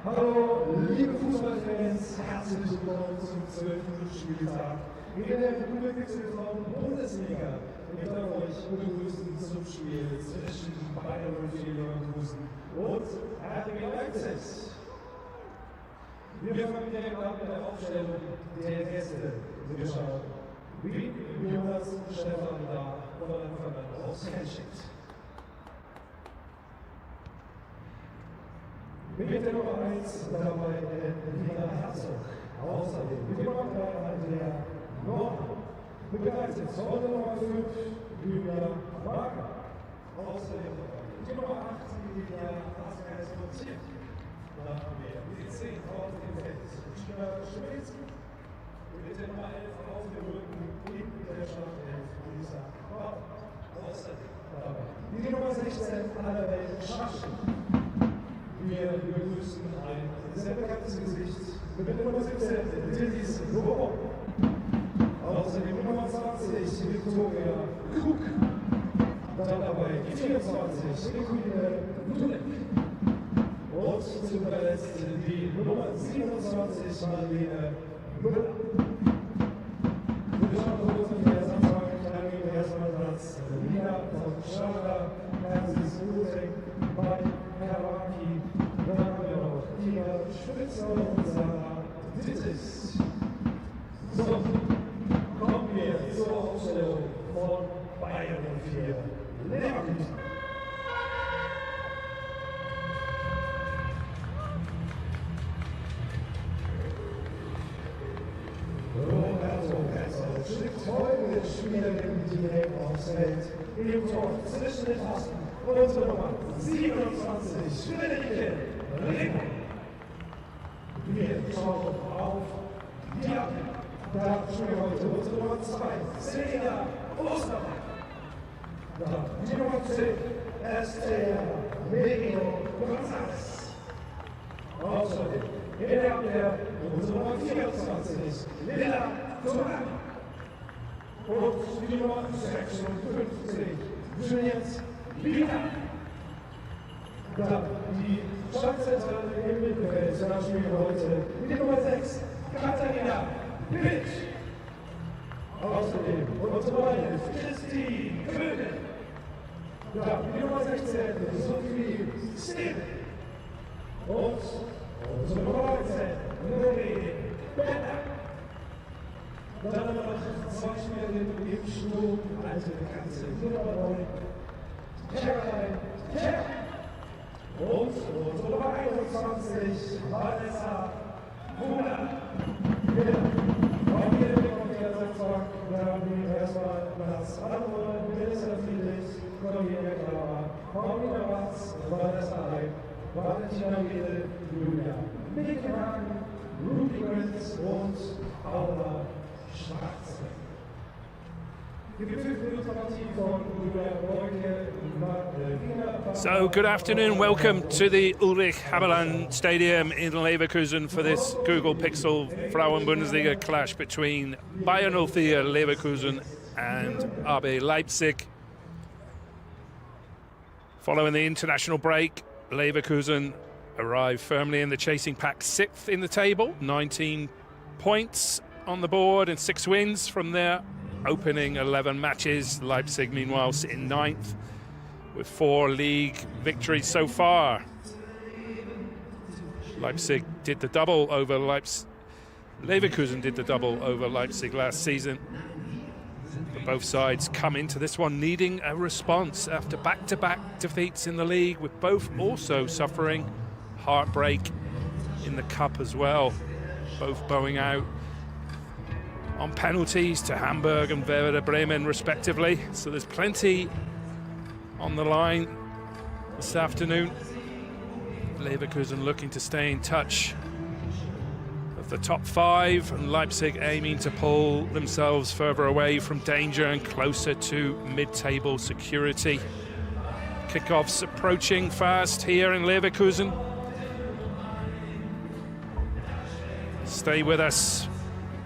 Hallo, liebe Fußballfans, herzlich willkommen zum 12. Spieltag in der Pvt Frauen-Bundesliga. Ich darf euch begrüßen zum Spiel zwischen Pvt Leverkusen und RB Leipzig. Wir fangen direkt an mit der Aufstellung der Gäste. Wir schauen, wie Jonas Stefan da von Anfang an aufs Feld schickt. Mit der Nummer 1 dabei der Wiener Herzog. Außerdem mit der Nummer 3 der Norden. Begleitet von der Nummer 5 Julia Bangla. Außerdem mit der Nummer 8 Julia Bangla. Dann haben wir mit 10 auf dem Feld Tina Schmidt. Mit der Nummer 11 auf dem Rücken in der Startelf Lisa Bauer. Außerdem dabei die Nummer 16 Annabelle Schaschen. Wir begrüßen ein sehr bekanntes Gesicht mit der Nummer 17, Tillis Lobo. Außerdem Nummer 20, Victoria Krug. Dann dabei die 24, Nicoline Dudek. Und zu guter Letzt die Nummer 27, Marlene Müller. Wir schauen kurz auf die Ersatzbank, im ersten Platz Nina von Schara, Persis Utek, bei Kawaki. Dann haben wir noch Tina Spitzer und Sarah Dittrich. So, kommen wir zur Aufstellung von Bayern 04 Leverkusen. Roberto Kessel schickt folgende Spielerin direkt aufs Feld. Im Tor zwischen den Pfosten unsere Nummer 27, Friederike Rehmann. Wir schauen auf die Abwehr. Da spielen wir heute unsere Nummer 2, Celia Ostermann. Dann die Nummer 10, Esther Medino González. Außerdem in der Abwehr unsere Nummer 24, Lilla Turan. Und die Nummer 56, Juliette Wiener. Dann die Stadtzentrale im Mittelfeld. Da spielen wir heute die Nummer 6, Katharina Pitsch. Außerdem unsere Nummer 11, Christine Köhne. Dann die Nummer 16, Sophie Steven. Und unsere Nummer 19, Lorraine Benner. Dann haben wir noch zwei Spielerinnen im Sturm, alte Bekannte, Nummer 9, Caroline Kerr. Und unsere Nummer 21, Vanessa Brunner. Auch hier auf der Ersatzbank, da haben wir erstmal Platz Anwohner, Melissa Friedrich, Cornelia Klauer, Paulina Watz, Vanessa Heim, Valentina Wedel, Julia Mickenhagen, Ruby Grant und Paula Schwarze. So, good afternoon, welcome to the Ulrich Haberland Stadium in Leverkusen for this Google Pixel Frauen-Bundesliga clash between Bayern 04 Leverkusen and RB Leipzig. Following the international break, Leverkusen arrived firmly in the chasing pack, 6th in the table, 19 points on the board and 6 wins from their opening 11 matches. Leipzig, meanwhile, sitting 9th with 4 league victories so far. Leipzig did the double over Leverkusen did the double over Leipzig last season. But both sides come into this one needing a response after back-to-back defeats in the league, with both also suffering heartbreak in the cup as well, both bowing out on penalties to Hamburg and Werder Bremen respectively. So there's plenty on the line this afternoon. Leverkusen looking to stay in touch of the top 5, and Leipzig aiming to pull themselves further away from danger and closer to mid-table security. Kickoffs approaching fast here in Leverkusen. Stay with us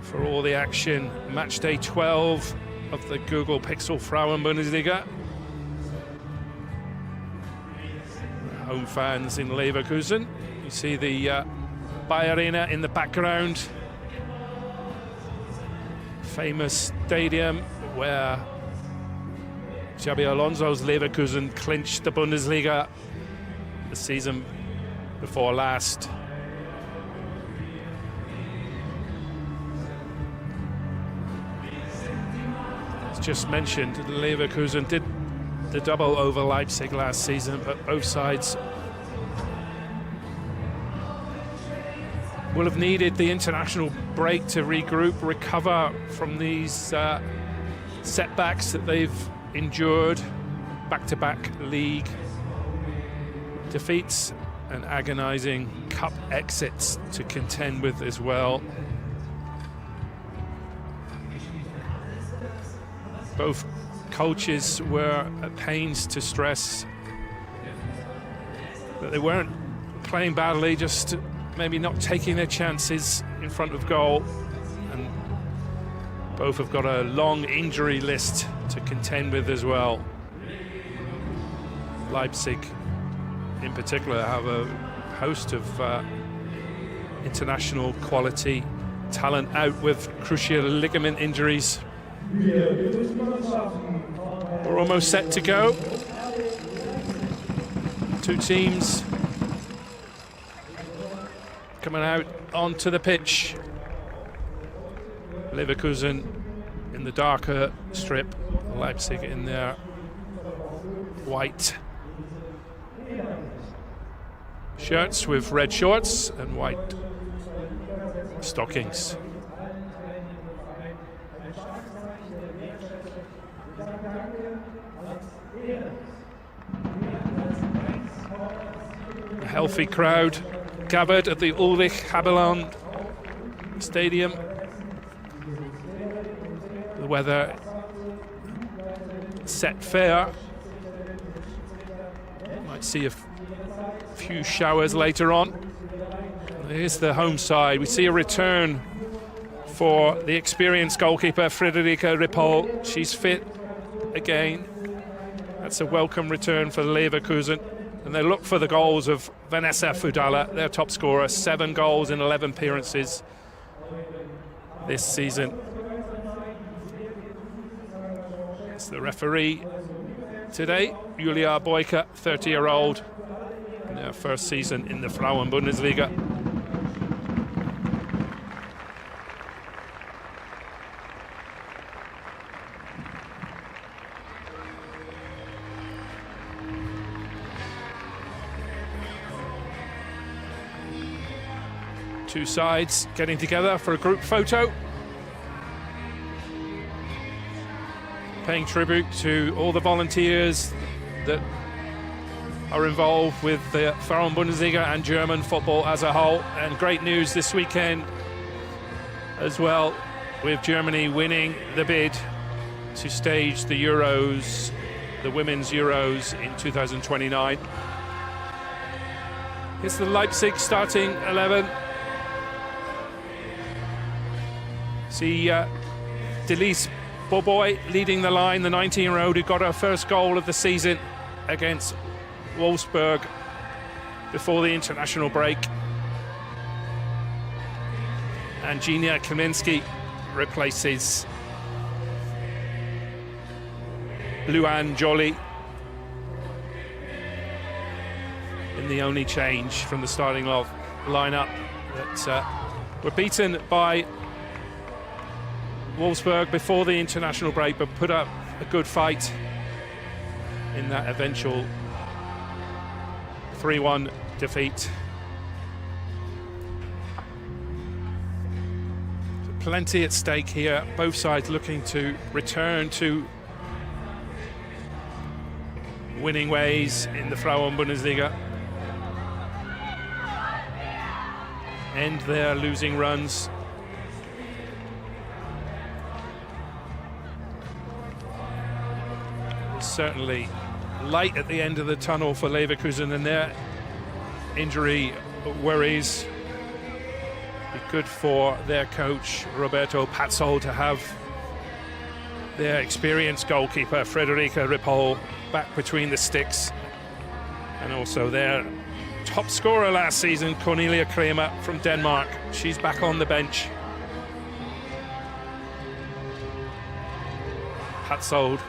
for all the action. Matchday 12 of the Google Pixel Frauen-Bundesliga. Home fans in Leverkusen. You see the Bay Arena in the background. Famous stadium where Xabi Alonso's Leverkusen clinched the Bundesliga the season before last. As just mentioned, Leverkusen did the double over Leipzig last season, but both sides will have needed the international break to regroup, recover from these setbacks that they've endured, back-to-back league defeats and agonizing cup exits to contend with as well. Both coaches were at pains to stress that they weren't playing badly, just maybe not taking their chances in front of goal, and both have got a long injury list to contend with as well. Leipzig in particular have a host of international quality talent out with cruciate ligament injuries. We're almost set to go. Two teams coming out onto the pitch. Leverkusen in the darker strip, Leipzig in their white shirts with red shorts and white stockings. A healthy crowd gathered at the Ulrich Habelon Stadium. The weather set fair. Might see a few showers later on. Here's the home side. We see a return for the experienced goalkeeper Friederike Ripoll. She's fit again. That's a welcome return for Leverkusen. And they look for the goals of Vanessa Fudala, their top scorer, 7 goals in 11 appearances this season. It's the referee today, Julia Boyka, 30-year-old, in her first season in the Frauen-Bundesliga. Two sides getting together for a group photo, paying tribute to all the volunteers that are involved with the Frauen-Bundesliga and German football as a whole. And great news this weekend as well, with Germany winning the bid to stage the Euros, the Women's Euros in 2029. It's the Leipzig starting 11. See Delise Boboy leading the line, the 19-year-old who got her first goal of the season against Wolfsburg before the international break. And Gina Kaminsky replaces Luan Joly in the only change from the starting lineup that were beaten by Wolfsburg before the international break, but put up a good fight in that eventual 3-1 defeat. So plenty at stake here, both sides looking to return to winning ways in the Frauen-Bundesliga, end their losing runs. Certainly light at the end of the tunnel for Leverkusen and their injury worries. Be good for their coach Roberto Pazzol to have their experienced goalkeeper Friederike Ripoll back between the sticks, and also their top scorer last season, Cornelia Kramer from Denmark. She's back on the bench. Hatzold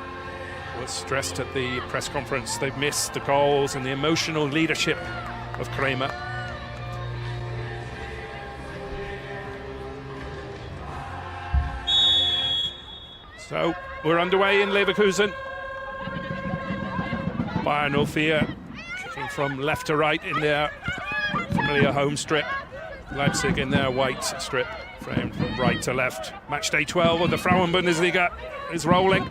was stressed at the press conference. They've missed the goals and the emotional leadership of Kramer. So we're underway in Leverkusen. Bayern 04 kicking from left to right in their familiar home strip. Leipzig in their white strip, framed from right to left. Matchday 12 of the Frauen-Bundesliga is rolling.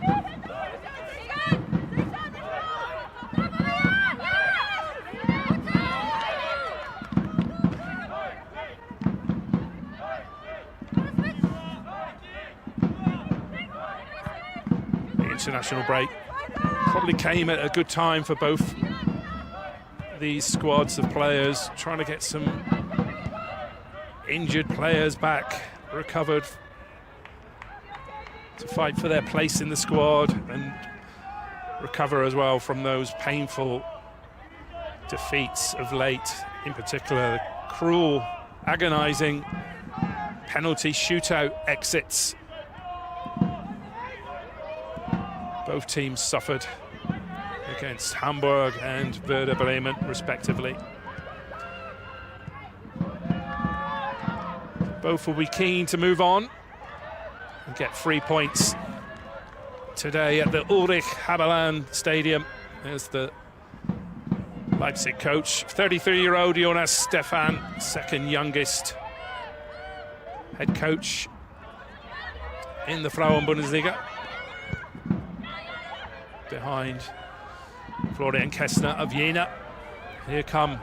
International break probably came at a good time for both these squads of players, trying to get some injured players back, recovered, to fight for their place in the squad and recover as well from those painful defeats of late, in particular the cruel, agonizing penalty shootout exits. Both teams suffered against Hamburg and Werder Bremen, respectively. Both will be keen to move on and get 3 points today at the Ulrich Haberland Stadium. There's the Leipzig coach, 33-year-old Jonas Stefan, second youngest head coach in the Frauen-Bundesliga, behind Florian Kessner of Jena. Here come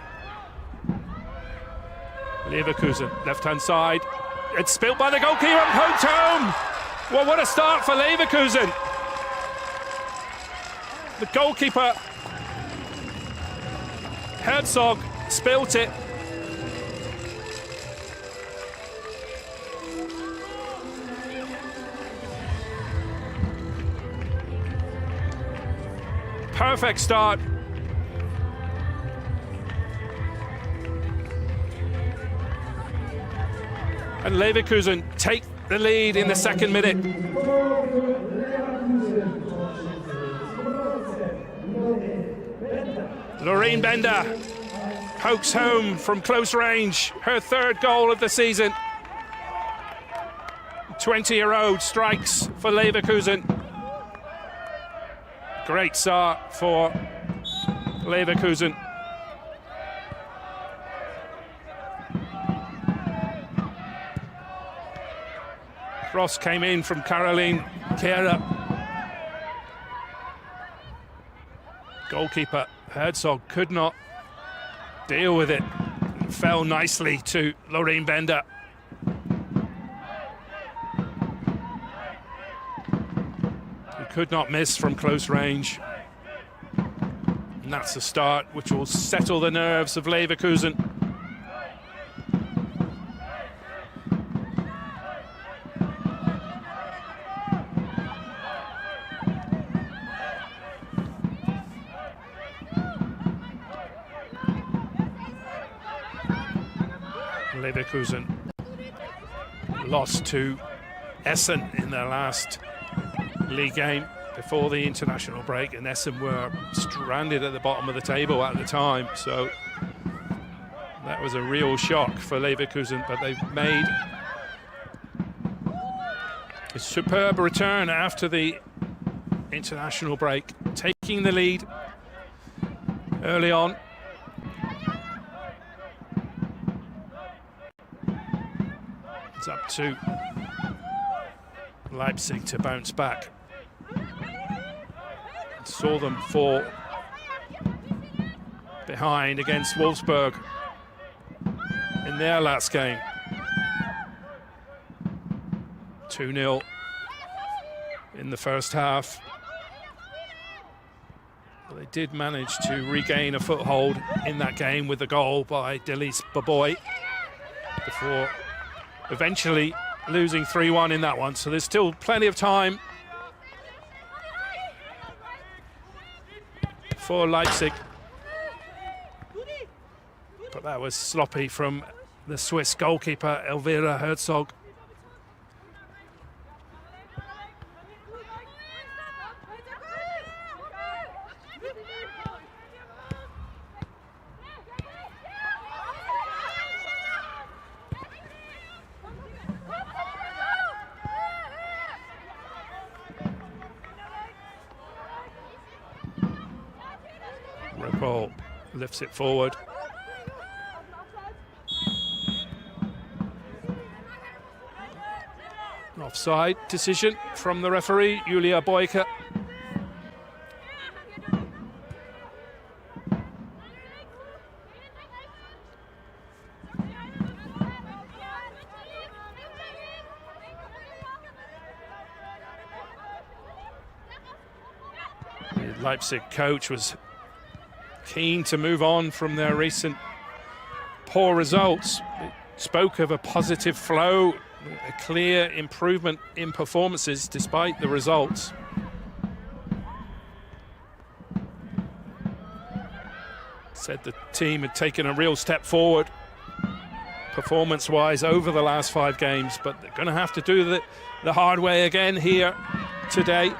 Leverkusen, left-hand side. It's spilled by the goalkeeper and poked home. Well, what a start for Leverkusen. The goalkeeper, Herzog, spilt it. Perfect start. And Leverkusen take the lead in the second minute. Loreen Bender pokes home from close range, her third goal of the season. 20-year-old strikes for Leverkusen. Great start for Leverkusen. Cross came in from Caroline Kehrer. Goalkeeper Herzog could not deal with it. It fell nicely to Loreen Bender. Could not miss from close range. And that's a start which will settle the nerves of Leverkusen. Leverkusen lost to Essen in their last league game before the international break, and Essen were stranded at the bottom of the table at the time, so that was a real shock for Leverkusen. But they've made a superb return after the international break, taking the lead early on. It's up to Leipzig to bounce back. Saw them fall behind against Wolfsburg in their last game. 2-0 in the first half. But they did manage to regain a foothold in that game with the goal by Delis Baboy before eventually losing 3-1 in that one. So there's still plenty of time for Leipzig. But that was sloppy from the Swiss goalkeeper, Elvira Herzog. Ripoll lifts it forward. Offside decision from the referee, Julia Boyka. The Leipzig coach was keen to move on from their recent poor results. It spoke of a positive flow, a clear improvement in performances despite the results. Said the team had taken a real step forward performance-wise over the last 5 games, but they're going to have to do the hard way again here today.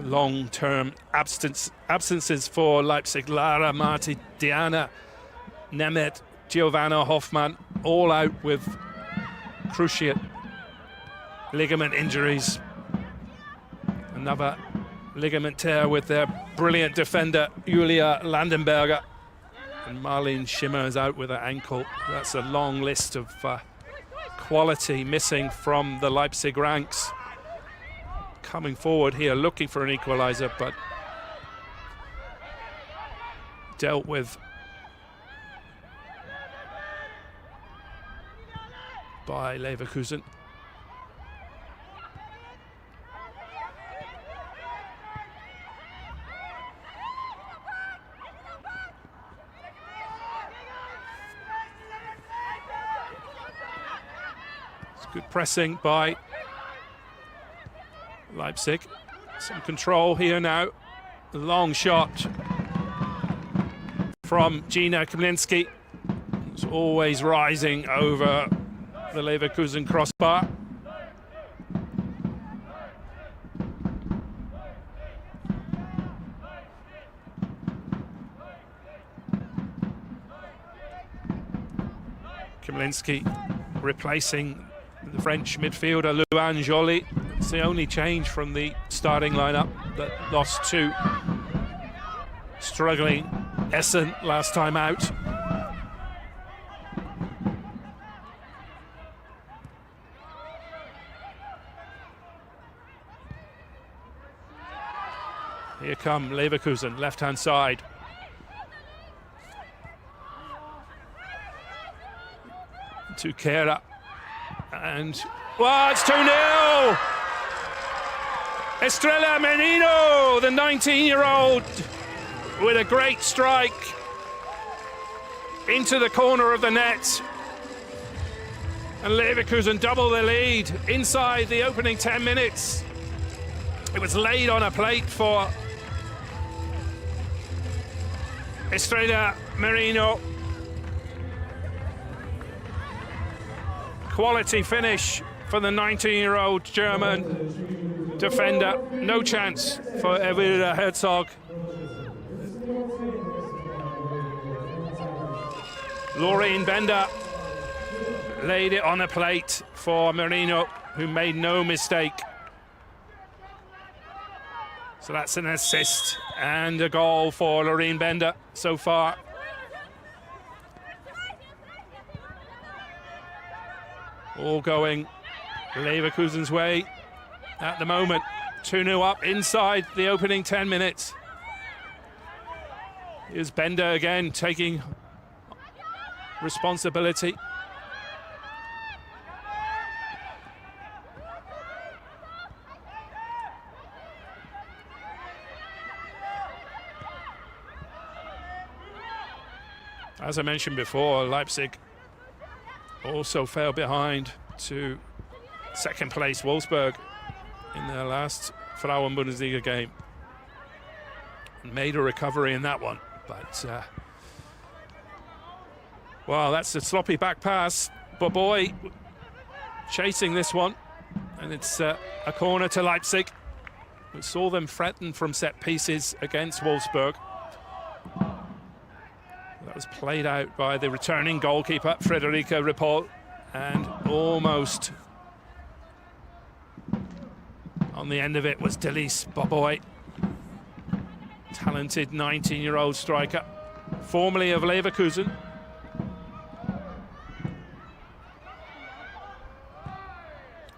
Long-term absences for Leipzig: Lara, Marti, Diana, Nemeth, Giovanna Hoffmann, all out with cruciate ligament injuries. Another ligament tear with their brilliant defender Julia Landenberger, and Marlene Schimmer is out with her ankle. That's a long list of quality missing from the Leipzig ranks. Coming forward here, looking for an equaliser, but dealt with by Leverkusen. It's good pressing by Leipzig. Some control here now. A long shot from Gina Kamlinski. It's always rising over the Leverkusen crossbar. Kamlinski replacing the French midfielder Luan Joly. It's the only change from the starting lineup that lost to struggling Essen last time out. Here come Leverkusen, left-hand side. To Kehra. And, well, it's 2-0! Estrella Menino, the 19-year-old, with a great strike into the corner of the net. And Leverkusen double the lead inside the opening 10 minutes. It was laid on a plate for Estrella Merino. Quality finish for the 19-year-old German defender. No chance for Elvira Herzog. Laureen Bender laid it on a plate for Merino, who made no mistake. So that's an assist and a goal for Laureen Bender so far. All going Leverkusen's way at the moment. 2-0 up inside the opening 10 minutes. Here's Bender again taking responsibility. As I mentioned before, Leipzig also fell behind to second place Wolfsburg in their last Frauen-Bundesliga game. Made a recovery in that one, but well, that's a sloppy back pass. But boy, chasing this one, and it's a corner to Leipzig. We saw them threaten from set pieces against Wolfsburg. That was played out by the returning goalkeeper, Friederike Ripoll, and almost on the end of it was Delise Boboy. Talented 19-year-old striker, formerly of Leverkusen.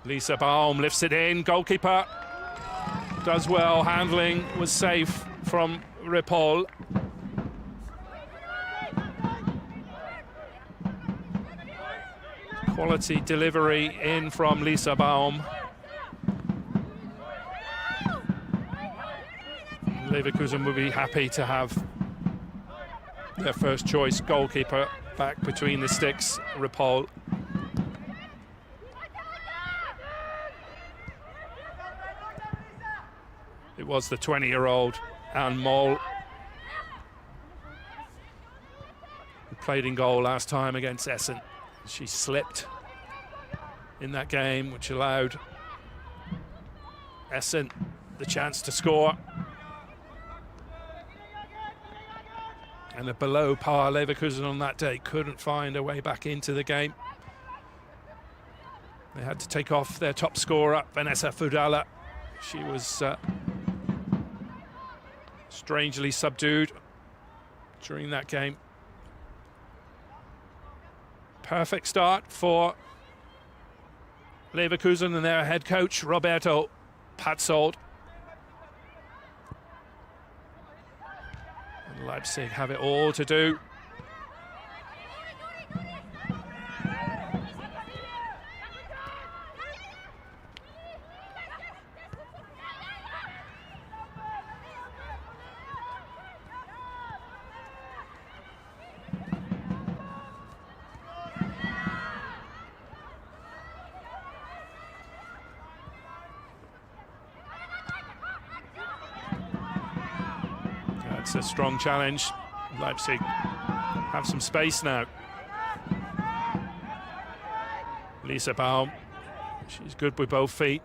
Lisa Baum lifts it in, goalkeeper does well, handling was safe from Ripoll. Quality delivery in from Lisa Baum. Leverkusen will be happy to have their first choice goalkeeper back between the sticks, Ripoll. It was the 20-year-old Anne Moll who played in goal last time against Essen. She slipped in that game, which allowed Essen the chance to score. And the below par Leverkusen on that day couldn't find a way back into the game. They had to take off their top scorer, Vanessa Fudala. She was strangely subdued during that game. Perfect start for Leverkusen and their head coach, Roberto Patzold. And Leipzig have it all to do. It's a strong challenge. Leipzig have some space now. Lisa Baum, she's good with both feet.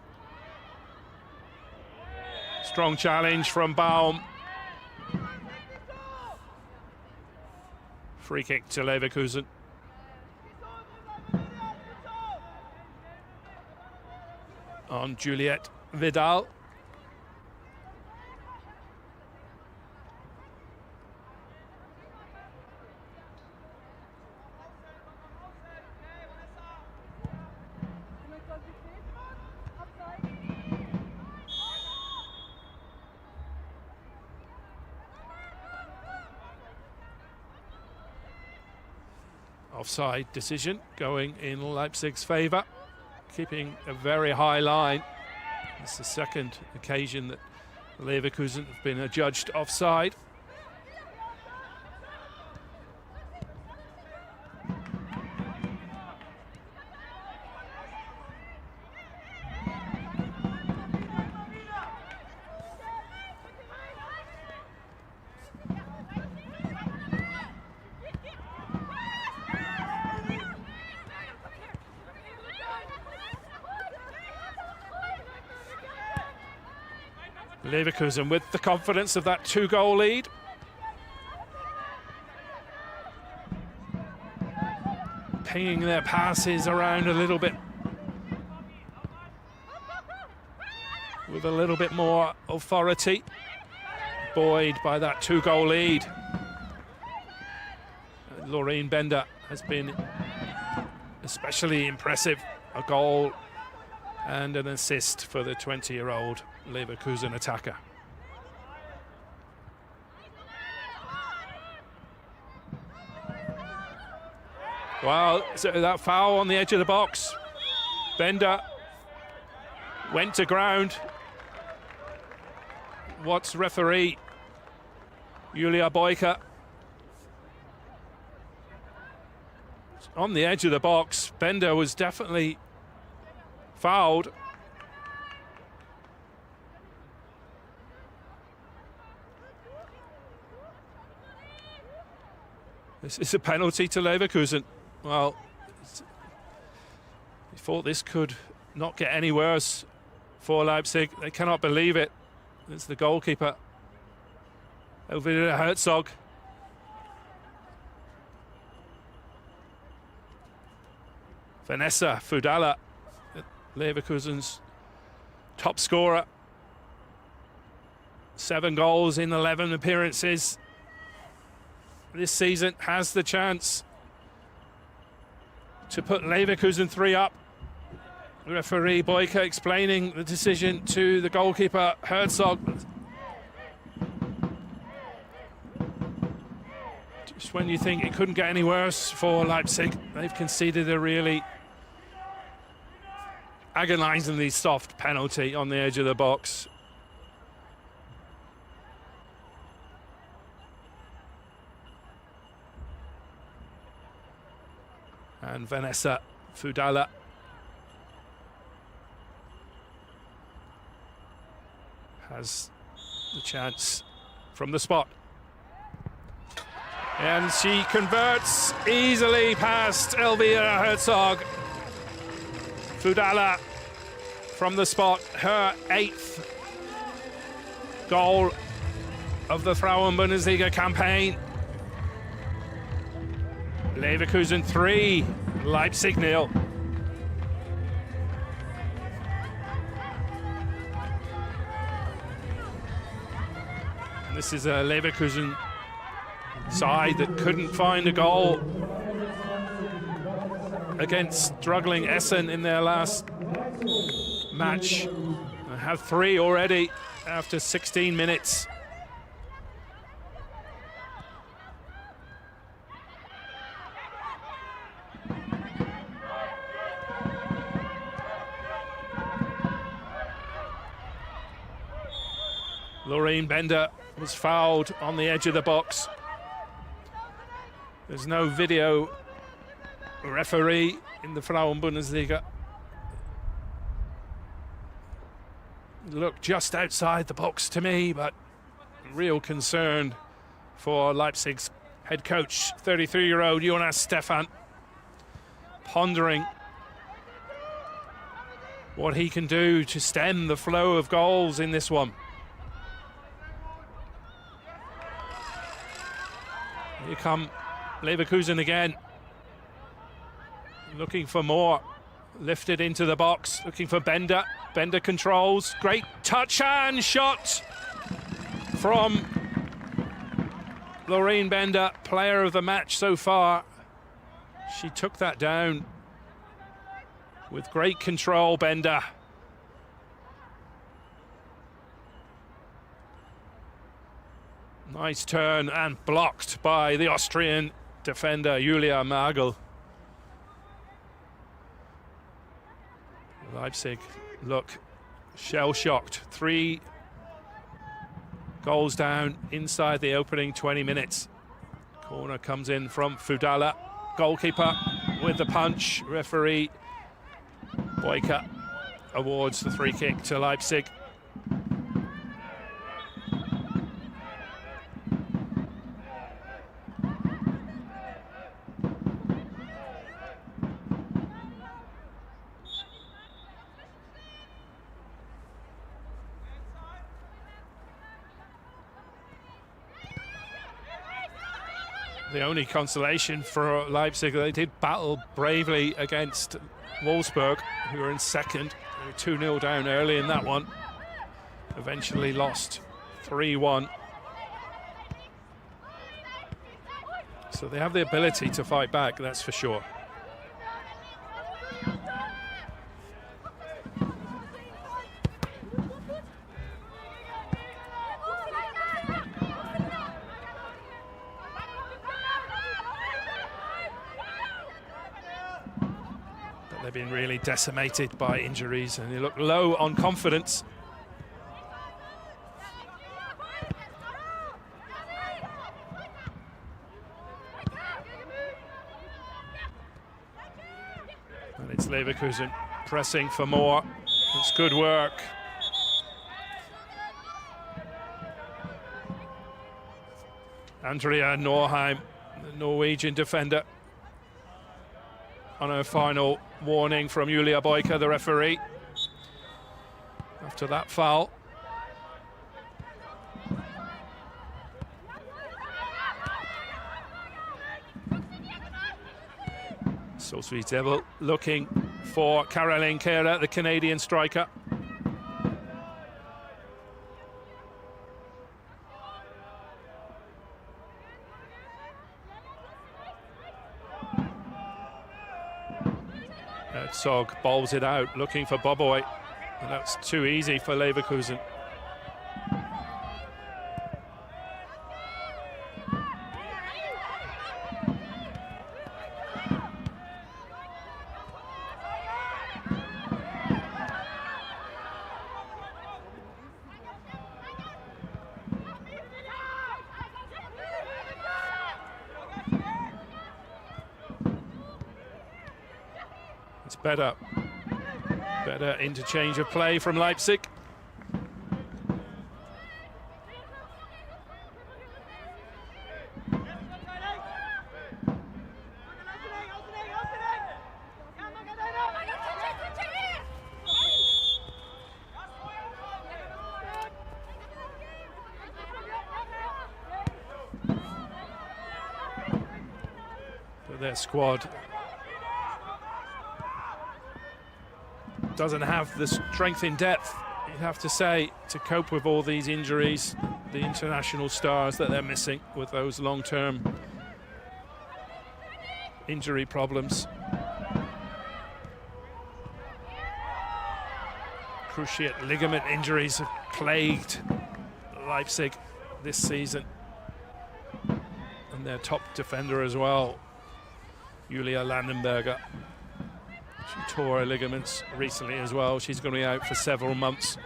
Strong challenge from Baum. Free kick to Leverkusen. On Juliette Vidal. Offside decision going in Leipzig's favour, keeping a very high line. It's the second occasion that Leverkusen have been adjudged offside. Leverkusen with the confidence of that 2-goal lead. Pinging their passes around a little bit with a little bit more authority, buoyed by that 2-goal lead. Laureen Bender has been especially impressive. A goal and an assist for the 20-year-old Leverkusen attacker. Well, so that foul on the edge of the box. Bender went to ground. What's referee Julia Boyka on the edge of the box. Bender was definitely fouled. This is a penalty to Leverkusen. Well, he thought this could not get any worse for Leipzig. They cannot believe it. It's the goalkeeper, Pvt Herzog. Vanessa Fudala, Leverkusen's top scorer. 7 goals in 11 appearances this season, has the chance to put Leverkusen 3 up. Referee Boyka explaining the decision to the goalkeeper Herzog. Just when you think it couldn't get any worse for Leipzig, they've conceded a really agonizingly soft penalty on the edge of the box. And Vanessa Fudala has the chance from the spot. And she converts easily past Elvira Herzog. Fudala from the spot, her 8th goal of the Frauen-Bundesliga campaign. Leverkusen 3, Leipzig 0. This is a Leverkusen side that couldn't find a goal against struggling Essen in their last match. They have 3 already after 16 minutes. Lorraine Bender was fouled on the edge of the box. There's no video referee in the Frauen-Bundesliga. Looked just outside the box to me, but real concern for Leipzig's head coach, 33-year-old Jonas Stephan, pondering what he can do to stem the flow of goals in this one. Here come Leverkusen again, looking for more. Lifted into the box, looking for Bender. Bender controls, great touch and shot from Lorraine Bender, player of the match so far. She took that down with great control, Bender. Nice turn and blocked by the Austrian defender, Julia Magel. Leipzig look shell-shocked. 3 goals down inside the opening 20 minutes. Corner comes in from Fudala. Goalkeeper with the punch. Referee Boyka awards the free kick to Leipzig. The only consolation for Leipzig, they did battle bravely against Wolfsburg, who were in second. They were 2-0 down early in that one. Eventually lost 3-1. So they have the ability to fight back, that's for sure. They've been really decimated by injuries and they look low on confidence. it's Leverkusen pressing for more. It's good work. Andrea Norheim, the Norwegian defender, on her final warning from Julia Boyka, the referee, after that foul. Solsvik Devil looking for Caroline Kehrer, the Canadian striker. Herzog bowls it out, looking for Boboy, and that's too easy for Leverkusen. It's better interchange of play from Leipzig. But their squad doesn't have the strength in depth, you'd have to say, to cope with all these injuries, the international stars that they're missing with those long-term injury problems. Cruciate ligament injuries have plagued Leipzig this season, and their top defender as well, Julia Landenberger. She tore her ligaments recently as well. She's going to be out for several months.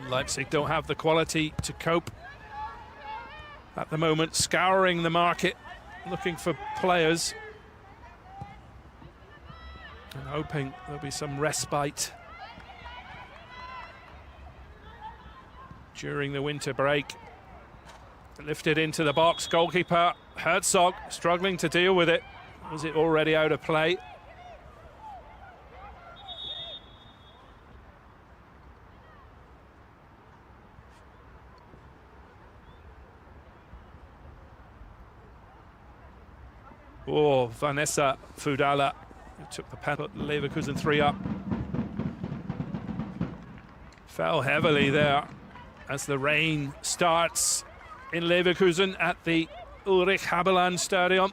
Leipzig don't have the quality to cope at the moment, scouring the market, looking for players and hoping there'll be some respite during the winter break. Lifted into the box, goalkeeper Herzog struggling to deal with it. Was it already out of play? Oh, Vanessa Fudala, who took the penalty, Leverkusen 3 up. Fell heavily there as the rain starts in Leverkusen at the Ulrich Haberland Stadion.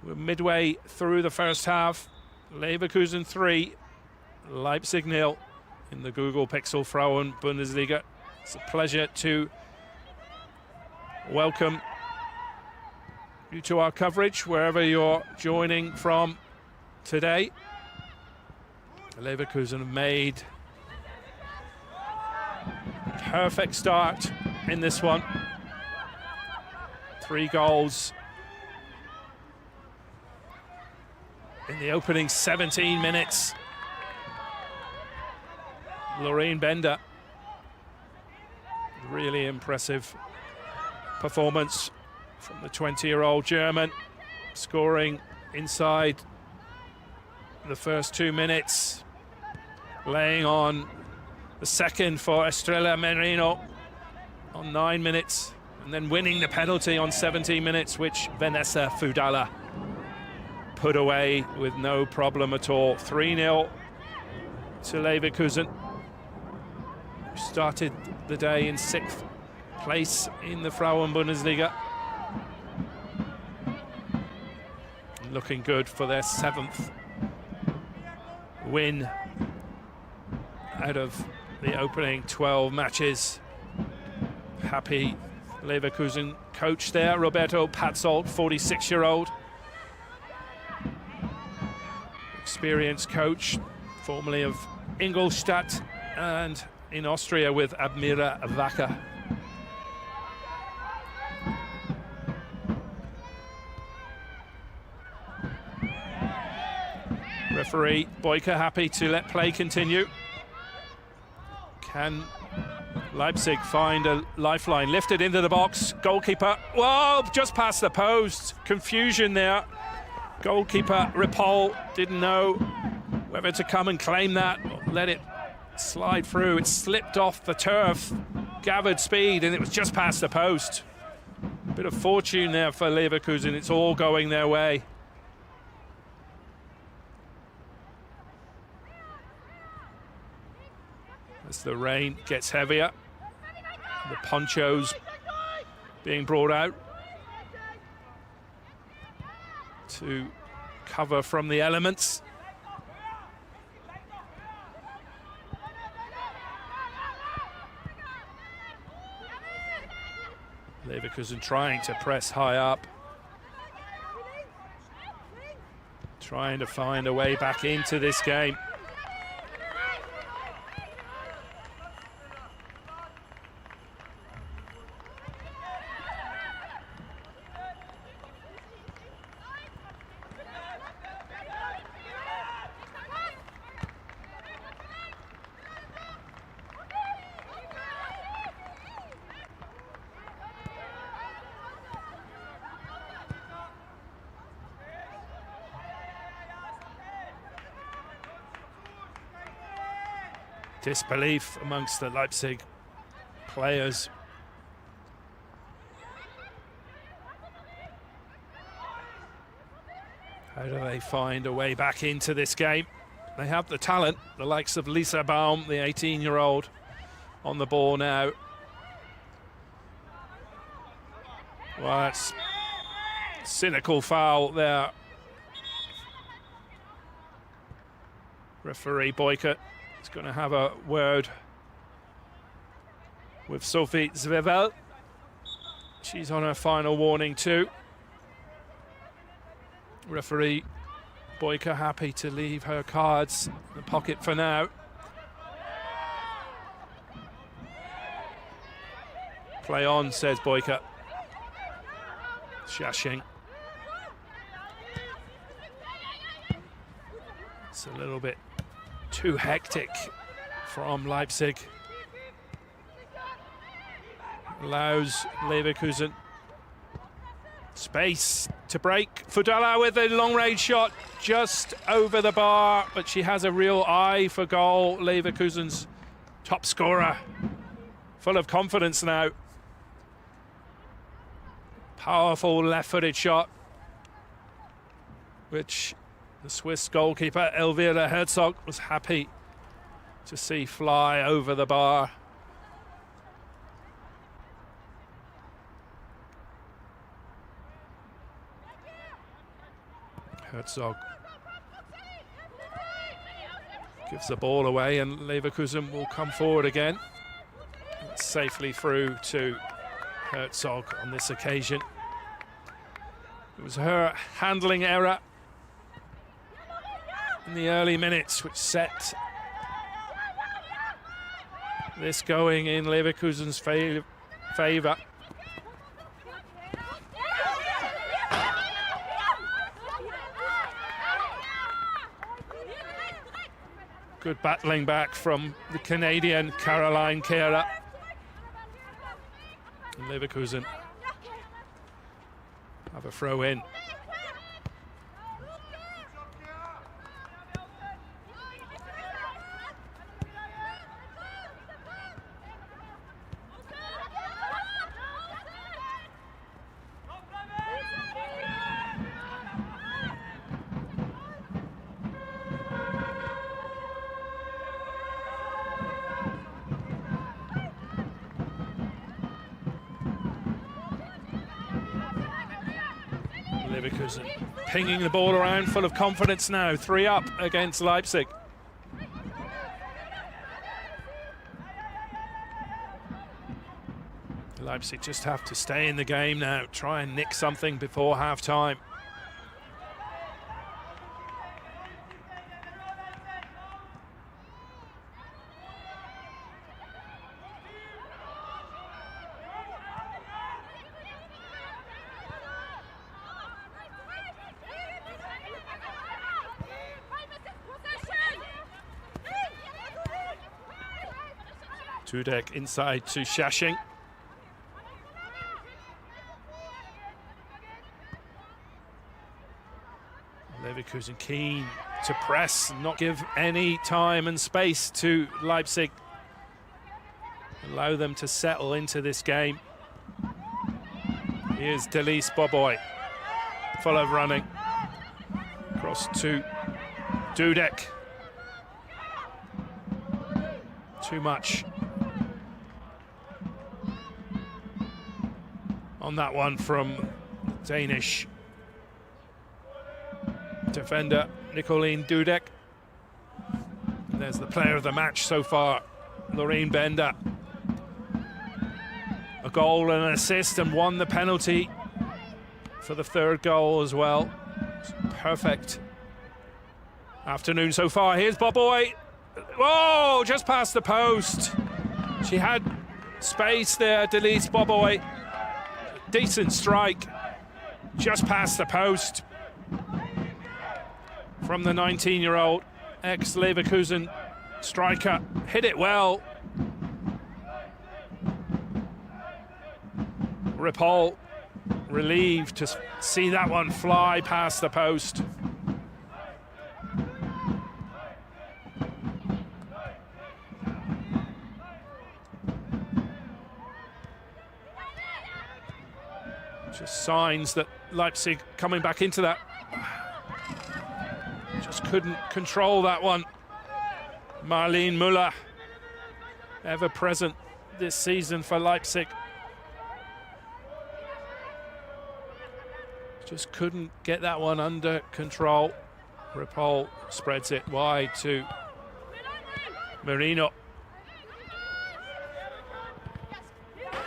We're midway through the first half. Leverkusen 3, Leipzig 0 in the Google Pixel Frauen-Bundesliga. It's a pleasure to welcome you to our coverage wherever you're joining from today. Leverkusen have made a perfect start in this one. 3 goals in the opening 17 minutes. Lorraine Bender, really impressive performance from the 20-year-old German, scoring inside the first 2 minutes, laying on the second for Estrella Merino on 9 minutes, and then winning the penalty on 17 minutes, which Vanessa Fudala put away with no problem at all. 3-0 to Leverkusen, who started the day in 6th place in the Frauen-Bundesliga. Looking good for their 7th win out of the opening 12 matches. Happy Leverkusen coach there, Roberto Patzold, 46-year-old. Experienced coach, formerly of Ingolstadt and in Austria with Admira Wacker. Referee Boyka happy to let play continue. Can Leipzig find a lifeline? Lifted into the box. Goalkeeper, whoa, just past the post. Confusion there. Goalkeeper Ripoll didn't know whether to come and claim that or let it slide through. It slipped off the turf, gathered speed, and it was just past the post. Bit of fortune there for Leverkusen. It's all going their way. As the rain gets heavier, the ponchos being brought out to cover from the elements. Leverkusen trying to press high up, trying to find a way back into this game. Disbelief amongst the Leipzig players. How do they find a way back into this game? They have the talent, the likes of Lisa Baum, the 18-year-old, on the ball now. Well, that's cynical foul there. Referee Boyka is going to have a word with Sophie Zwevel. She's on her final warning too. Referee Boyka happy to leave her cards in the pocket for now. Play on, says Boyka. Shashing. It's a little bit too hectic from Leipzig. Allows Leverkusen space to break. Fudala with a long-range shot just over the bar, but she has a real eye for goal. Leverkusen's top scorer, full of confidence now. Powerful left-footed shot, which the Swiss goalkeeper Elvira Herzog was happy to see fly over the bar. Herzog gives the ball away and Leverkusen will come forward again. Safely through to Herzog on this occasion. It was her handling error in the early minutes which set this going in Leverkusen's favour. Good battling back from the Canadian Caroline Kehrer. And Leverkusen have a throw in. Leverkusen pinging the ball around, full of confidence now. 3 up against Leipzig. Leipzig just have to stay in the game now, try and nick something before half-time. Dudek inside to Shashing. Leverkusen keen to press, not give any time and space to Leipzig. Allow them to settle into this game. Here's Delis Boboy, full of running. Cross to Dudek. Too much on that one from Danish defender Nicolene Dudek. And there's the player of the match so far, Loreen Bender. A goal and an assist, and won the penalty for the third goal as well. Perfect afternoon so far. Here's Boboy. Whoa, just past the post. She had space there, Delis Boboy. Decent strike, just past the post from the 19-year-old ex-Leverkusen striker. Hit it well. Ripoll relieved to see that one fly past the post. Just signs that Leipzig coming back into that. Just couldn't control that one. Marlene Müller, ever present this season for Leipzig. Just couldn't get that one under control. Ripoll spreads it wide to Merino.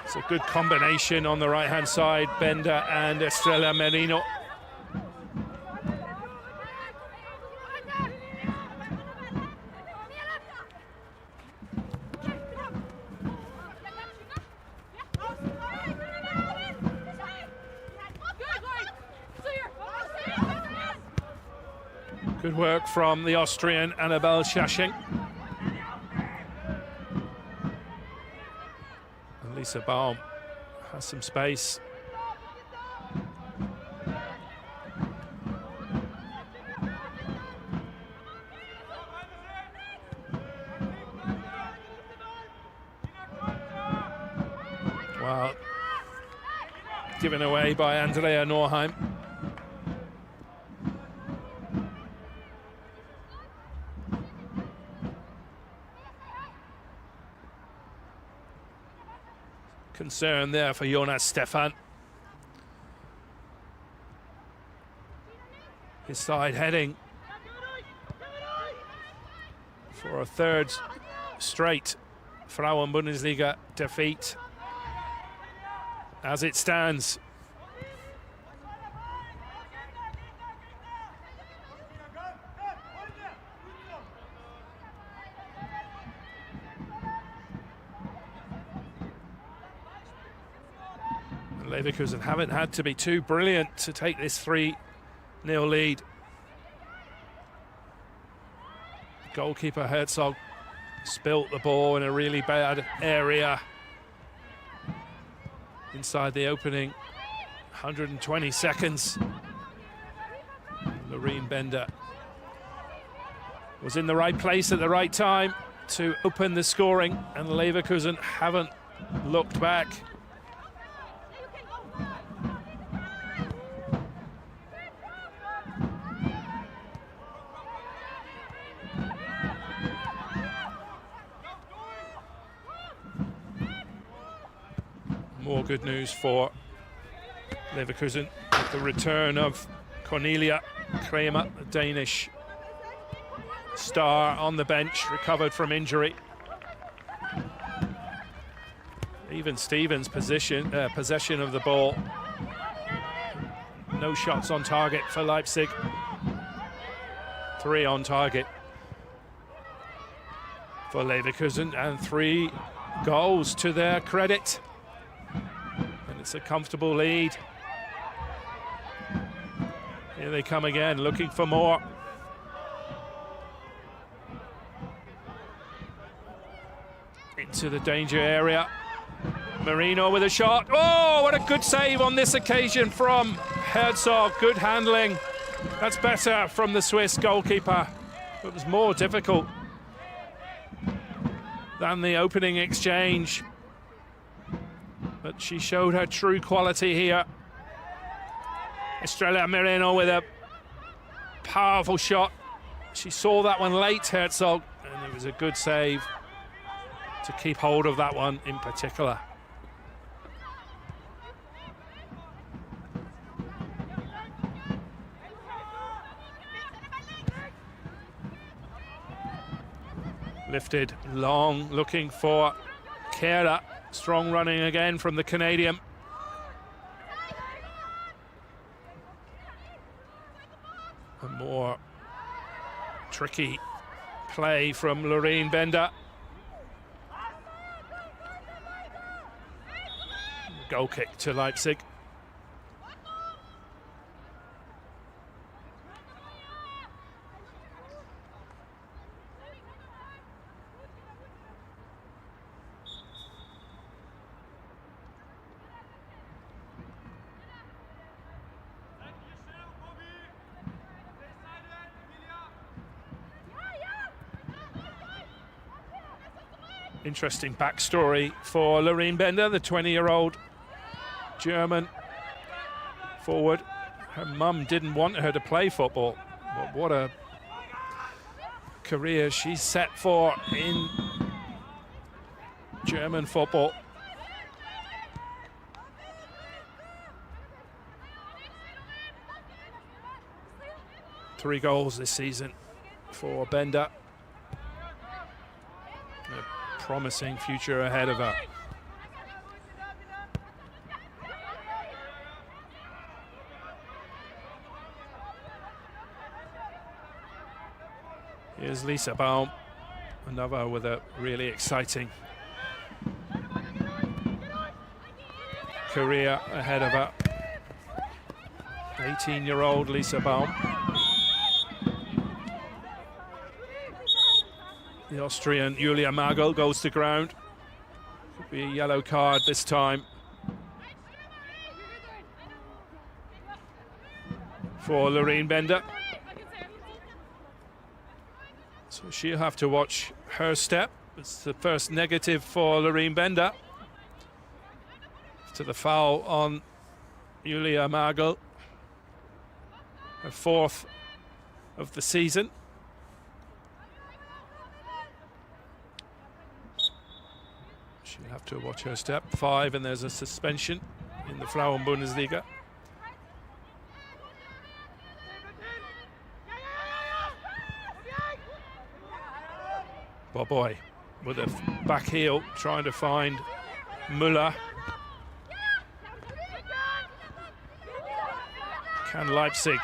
It's a good combination on the right-hand side, Bender and Estrella Merino. Good work from the Austrian Annabelle Shashing. And Lisa Baum has some space. Wow. Given away by Andrea Norheim. Concern there for Jonas Stefan. His side heading for a third straight Frauen-Bundesliga defeat as it stands. Leverkusen haven't had to be too brilliant to take this 3-0 lead. Goalkeeper Herzog spilt the ball in a really bad area inside the opening 120 seconds. Loreen Bender was in the right place at the right time to open the scoring, and Leverkusen haven't looked back. More good news for Leverkusen with the return of Cornelia Kramer, the Danish star, on the bench, recovered from injury. Even Stevens' possession of the ball. No shots on target for Leipzig. 3 on target for Leverkusen, and 3 goals to their credit. It's a comfortable lead. Here they come again, looking for more. to the danger area. Marino with a shot. Oh, what a good save on this occasion from Herzog. Good handling. That's better from the Swiss goalkeeper. It was more difficult than the opening exchange. But she showed her true quality here. Estrella Moreno with a powerful shot. She saw that one late, Herzog, and it was a good save to keep hold of that one in particular. Lifted long, looking for Kera. Strong running again from the Canadian. A more tricky play from Loreen Bender. Goal kick to Leipzig. Interesting backstory for Loreen Bender, the 20-year-old German forward. Her mum didn't want her to play football, but what a career she's set for in German football. Three goals this season for Bender. A promising future ahead of her. Here's Lisa Baum, another with a really exciting career ahead of her. 18-year-old Lisa Baum. The Austrian Julia Magel goes to ground. Could be a yellow card this time for Loreen Bender. So she'll have to watch her step. It's the first negative for Loreen Bender. To the foul on Julia Magel. Her fourth of the season. She'll have to watch her step. 5, and there's a suspension in the Frauen-Bundesliga. Boy with a back heel trying to find Müller. Can Leipzig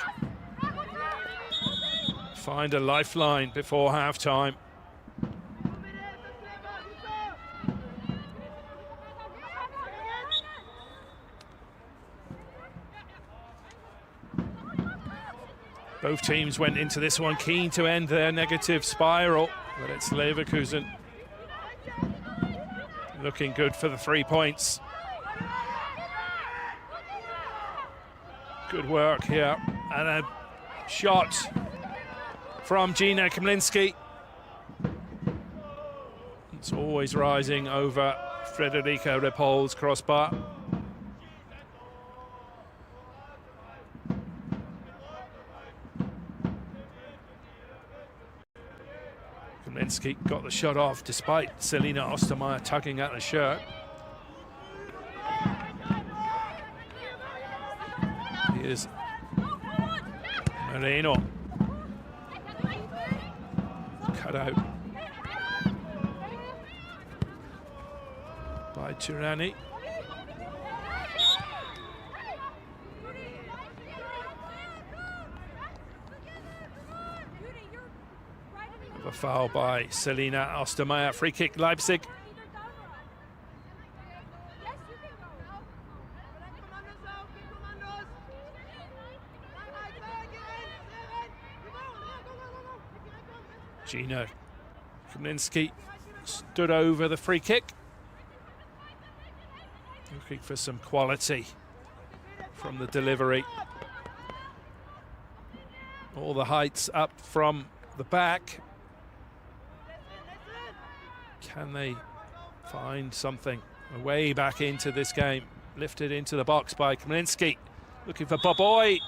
find a lifeline before half-time? Both teams went into this one keen to end their negative spiral, but it's Leverkusen looking good for the 3 points. Good work here, and a shot from Gina Kemlinski. It's always rising over Frederica Repol's crossbar. Kemlinski got the shot off despite Selina Ostermeier tugging at the shirt. Here's Moreno. Cut out by Tirani. A foul by Selina Ostermeier. Free kick Leipzig. Gina Kemlinski stood over the free kick. Looking for some quality from the delivery. All the heights up from the back. Can they find something? A way back into this game. Lifted into the box by Kaminsky. Looking for Boboy.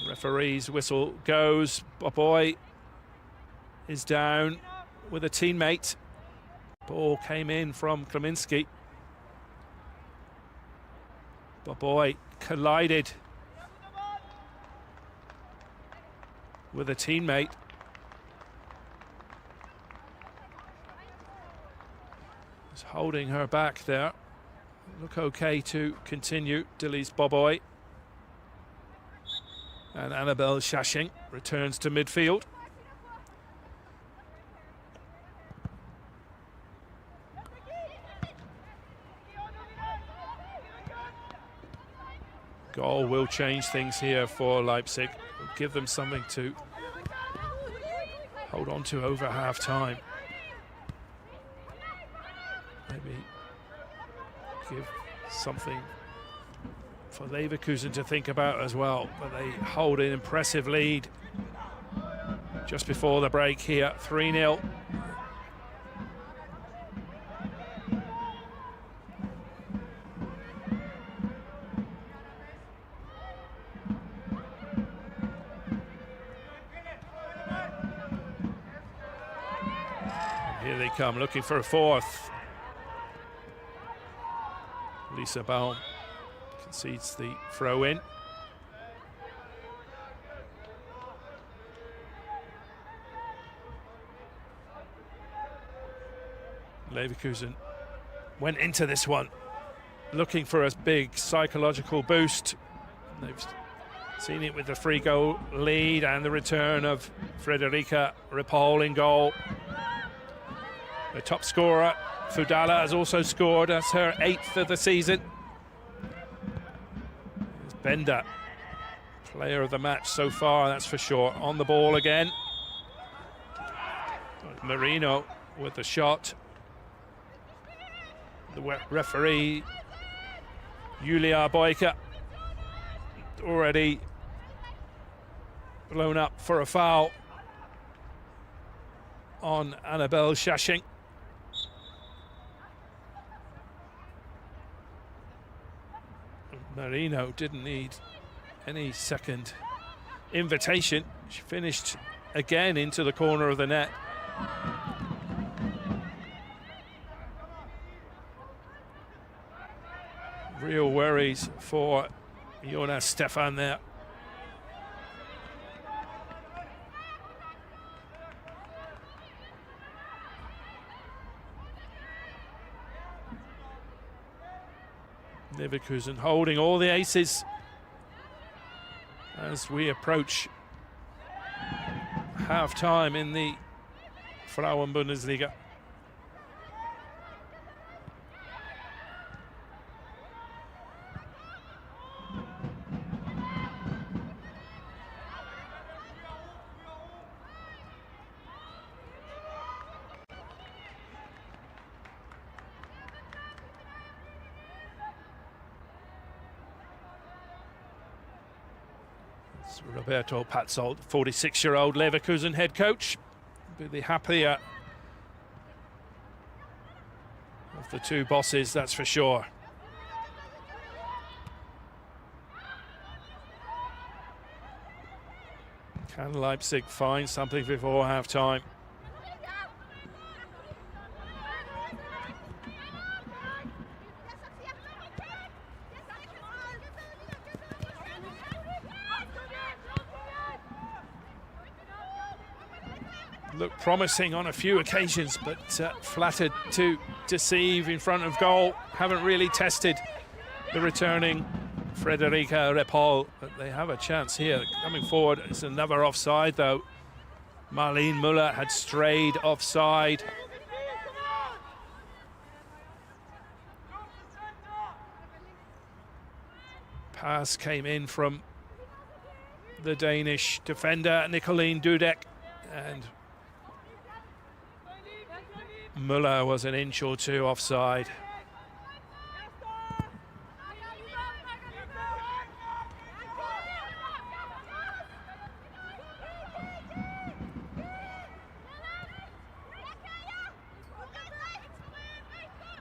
Referee's whistle goes. Boboy is down with a teammate. Ball came in from Kaminsky. Boboy collided with a teammate. He's holding her back there. Look okay to continue. Delise Boboy. And Annabelle Shashing returns to midfield. Goal will change things here for Leipzig. Will give them something to hold on to over half-time. Maybe give something for Leverkusen to think about as well. But they hold an impressive lead just before the break here, 3-0. Here they come, looking for a fourth. Lisa Baum concedes the throw in. Leverkusen went into this one looking for a big psychological boost. They've seen it with the free goal lead and the return of Frederica Ripoll in goal. The top scorer, Fudala, has also scored. That's her 8th of the season. It's Bender, player of the match so far, that's for sure. On the ball again. Marino with the shot. The referee, Julia Boyka, already blown up for a foul on Annabelle Shashing. Marino didn't need any second invitation. She finished again into the corner of the net. Real worries for Jonas Stefan there. Leverkusen holding all the aces as we approach half-time in the Frauen-Bundesliga. Roberto Patzold, 46-year-old Leverkusen head coach, will be the happier of the two bosses, that's for sure. Can Leipzig find something before half-time? Looked promising on a few occasions, but flattered to deceive in front of goal. Haven't really tested the returning Frederica Ripoll, but they have a chance here. Coming forward, it's another offside though. Marlene Müller had strayed offside. Pass came in from the Danish defender, Nicoline Dudek, and Müller was an inch or two offside.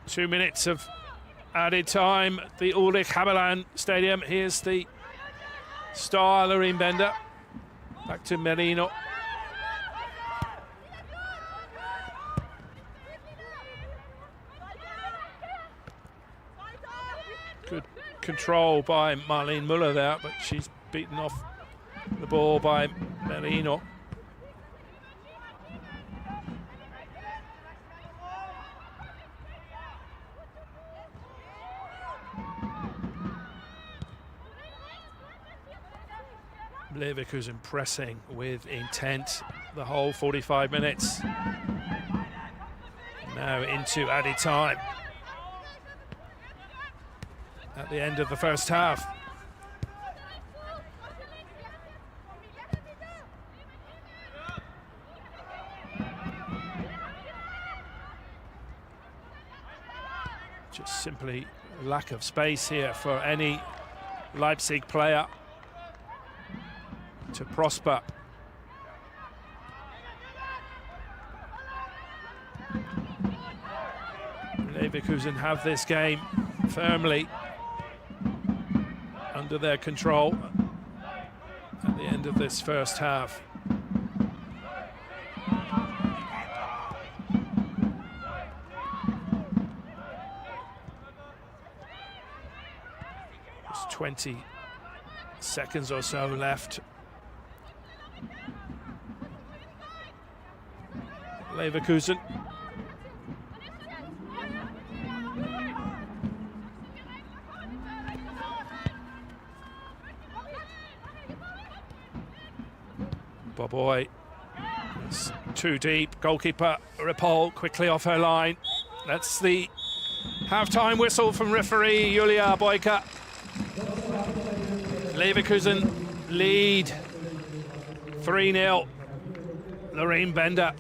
Two minutes of added time. The Ulrich Haberland Stadium. Here's the star Loreen Bender. Back to Merino. Good control by Marlene Müller there, but she's beaten off the ball by Merino. Leverkusen pressing with intent the whole 45 minutes. Now into added time at the end of the first half. Just simply lack of space here for any Leipzig player to prosper. Leverkusen have this game firmly under their control at the end of this first half. There's 20 seconds or so left. Leverkusen. Boboy. It's too deep. Goalkeeper Ripoll quickly off her line. That's the half-time whistle from referee Julia Boyka. Leverkusen lead 3-0. Loreen Bender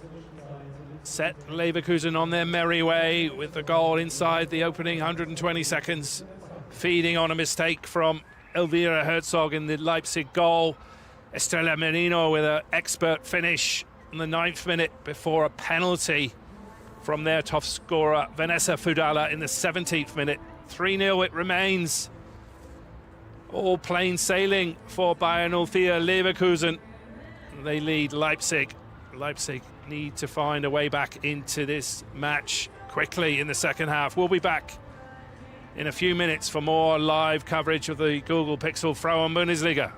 set Leverkusen on their merry way with the goal inside the opening 120 seconds, feeding on a mistake from Elvira Herzog in the Leipzig goal. Estrella Merino with an expert finish in the 9th minute before a penalty from their top scorer Vanessa Fudala in the 17th minute. 3-0 it remains. All plain sailing for Bayern 04 Leverkusen. They lead Leipzig. Leipzig need to find a way back into this match quickly in the second half. We'll be back in a few minutes for more live coverage of the Google Pixel Frauen-Bundesliga.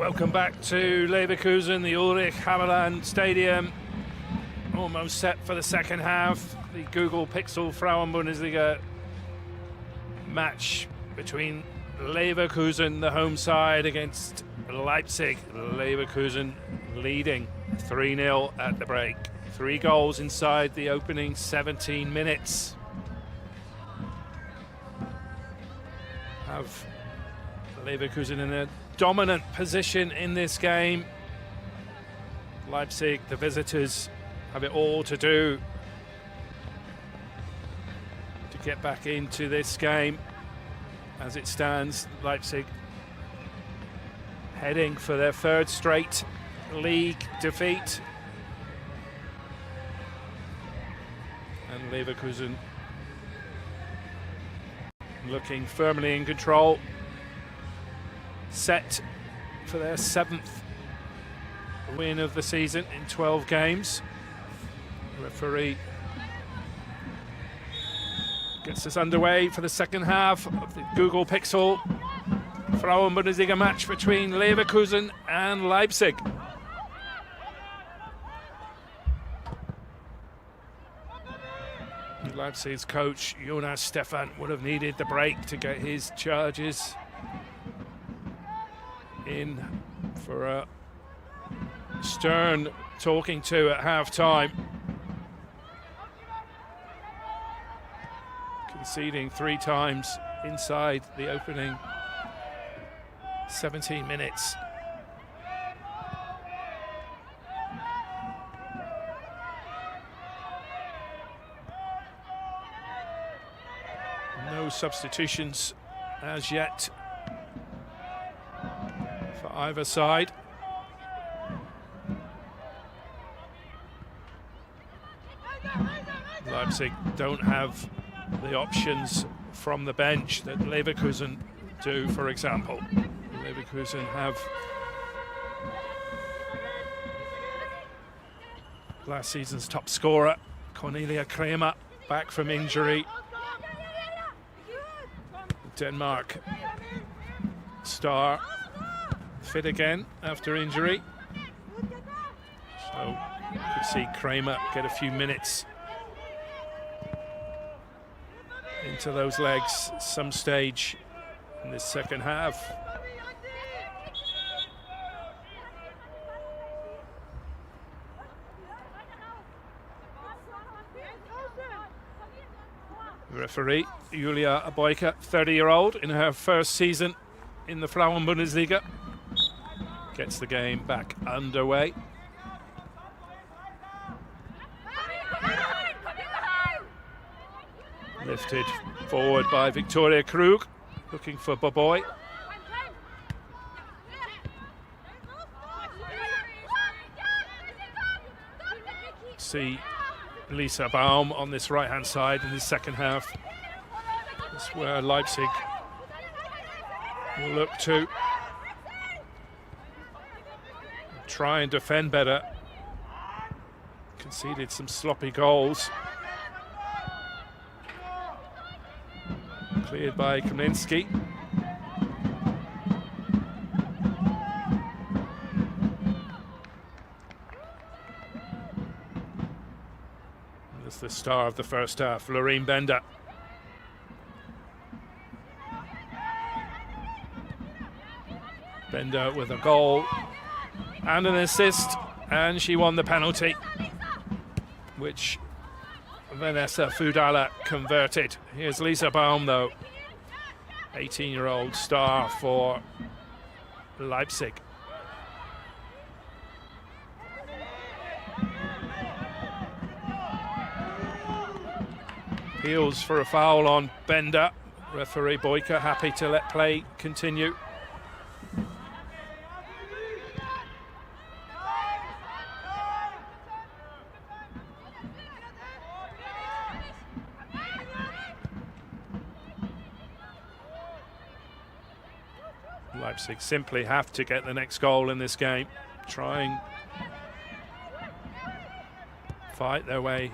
Welcome back to Leverkusen, the Ulrich Haberland Stadium. Almost set for the second half. The Google Pixel Frauen-Bundesliga match between Leverkusen, the home side, against Leipzig. Leverkusen leading 3-0 at the break. 3 goals inside the opening 17 minutes. Have Leverkusen in a dominant position in this game. Leipzig, the visitors, have it all to do to get back into this game. As it stands, Leipzig heading for their 3rd straight league defeat. And Leverkusen looking firmly in control, set for their 7th win of the season in 12 games. The referee gets us underway for the second half of the Google Pixel Frauen-Bundesliga match between Leverkusen and Leipzig. Leipzig's coach Jonas Stefan would have needed the break to get his charges in for a stern talking to at half-time. Conceding 3 times inside the opening 17 minutes. No substitutions as yet for either side. Leipzig don't have the options from the bench that Leverkusen do, for example. Leverkusen have last season's top scorer, Cornelia Kremer, back from injury. Denmark star fit again after injury. So you could see Kremer get a few minutes into those legs some stage in this second half. Referee Julia Aboika, 30-year-old, in her first season in the Frauen-Bundesliga, gets the game back underway. Lifted forward by Victoria Krug, looking for Boboy. See Lisa Baum on this right-hand side in the second half. That's where Leipzig will look to try and defend better. Conceded some sloppy goals. Cleared by Kaminsky. That's the star of the first half, Loreen Bender. Bender with a goal and an assist, and she won the penalty, which Vanessa Fudala converted. Here's Lisa Baum, though, 18-year-old star for Leipzig. Appeals for a foul on Bender. Referee Boyka happy to let play continue. Leipzig simply have to get the next goal in this game. Try and fight their way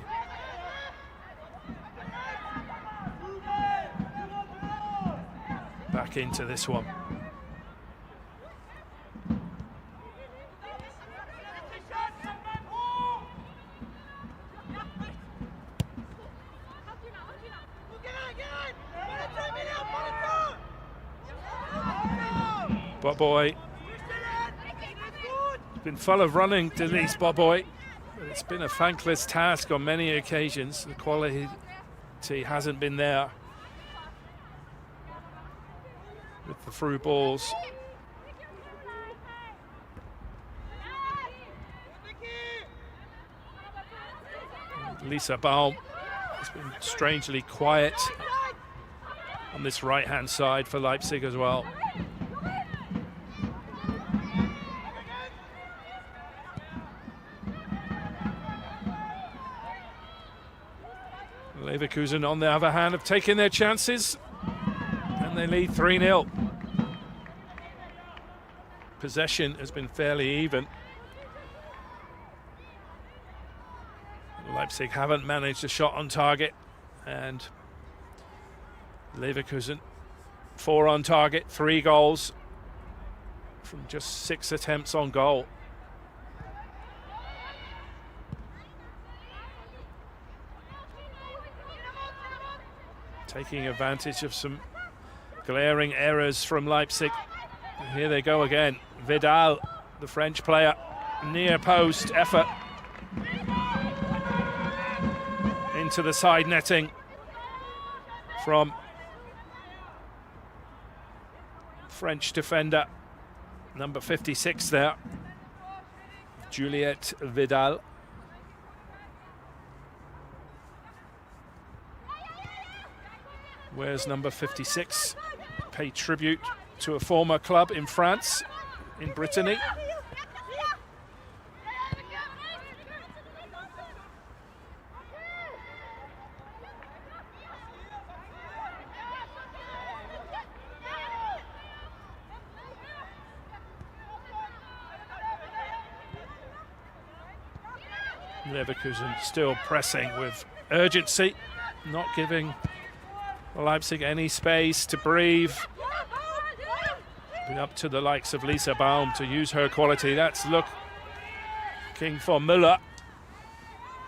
back into this one. Boboy. Been full of running, Denise Boboy. But it's been a thankless task on many occasions. The quality hasn't been there with the through balls. Lisa Baum has been strangely quiet on this right-hand side for Leipzig as well. Leverkusen, on the other hand, have taken their chances and they lead 3-0. Possession has been fairly even. Leipzig haven't managed a shot on target, and Leverkusen 4 on target, 3 goals from just 6 attempts on goal. Taking advantage of some glaring errors from Leipzig. And here they go again. Vidal, the French player, near post effort. Into the side netting from French defender, number 56 there, Juliette Vidal. Wears number 56, pay tribute to a former club in France, in Brittany. Leverkusen still pressing with urgency, not giving Leipzig any space to breathe. Up to the likes of Lisa Baum to use her quality. That's looking for Müller.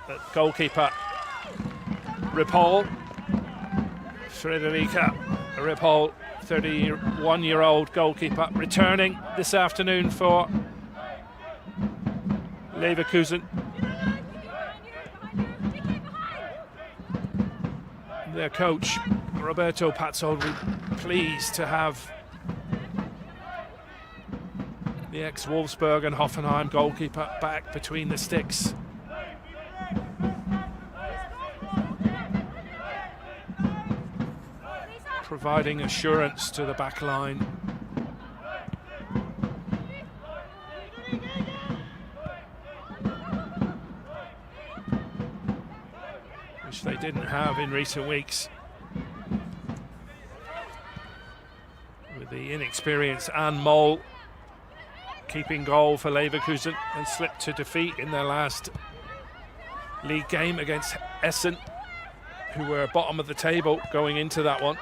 But goalkeeper Ripoll. Frederica Ripoll, 31-year-old goalkeeper, returning this afternoon for Leverkusen. Their coach, Roberto Pazzoli, pleased to have the ex-Wolfsburg and Hoffenheim goalkeeper back between the sticks. Providing assurance to the back line. Which they didn't have in recent weeks. With the inexperienced Anne Moll keeping goal for Leverkusen. They slipped to defeat in their last league game against Essen, who were bottom of the table going into that one.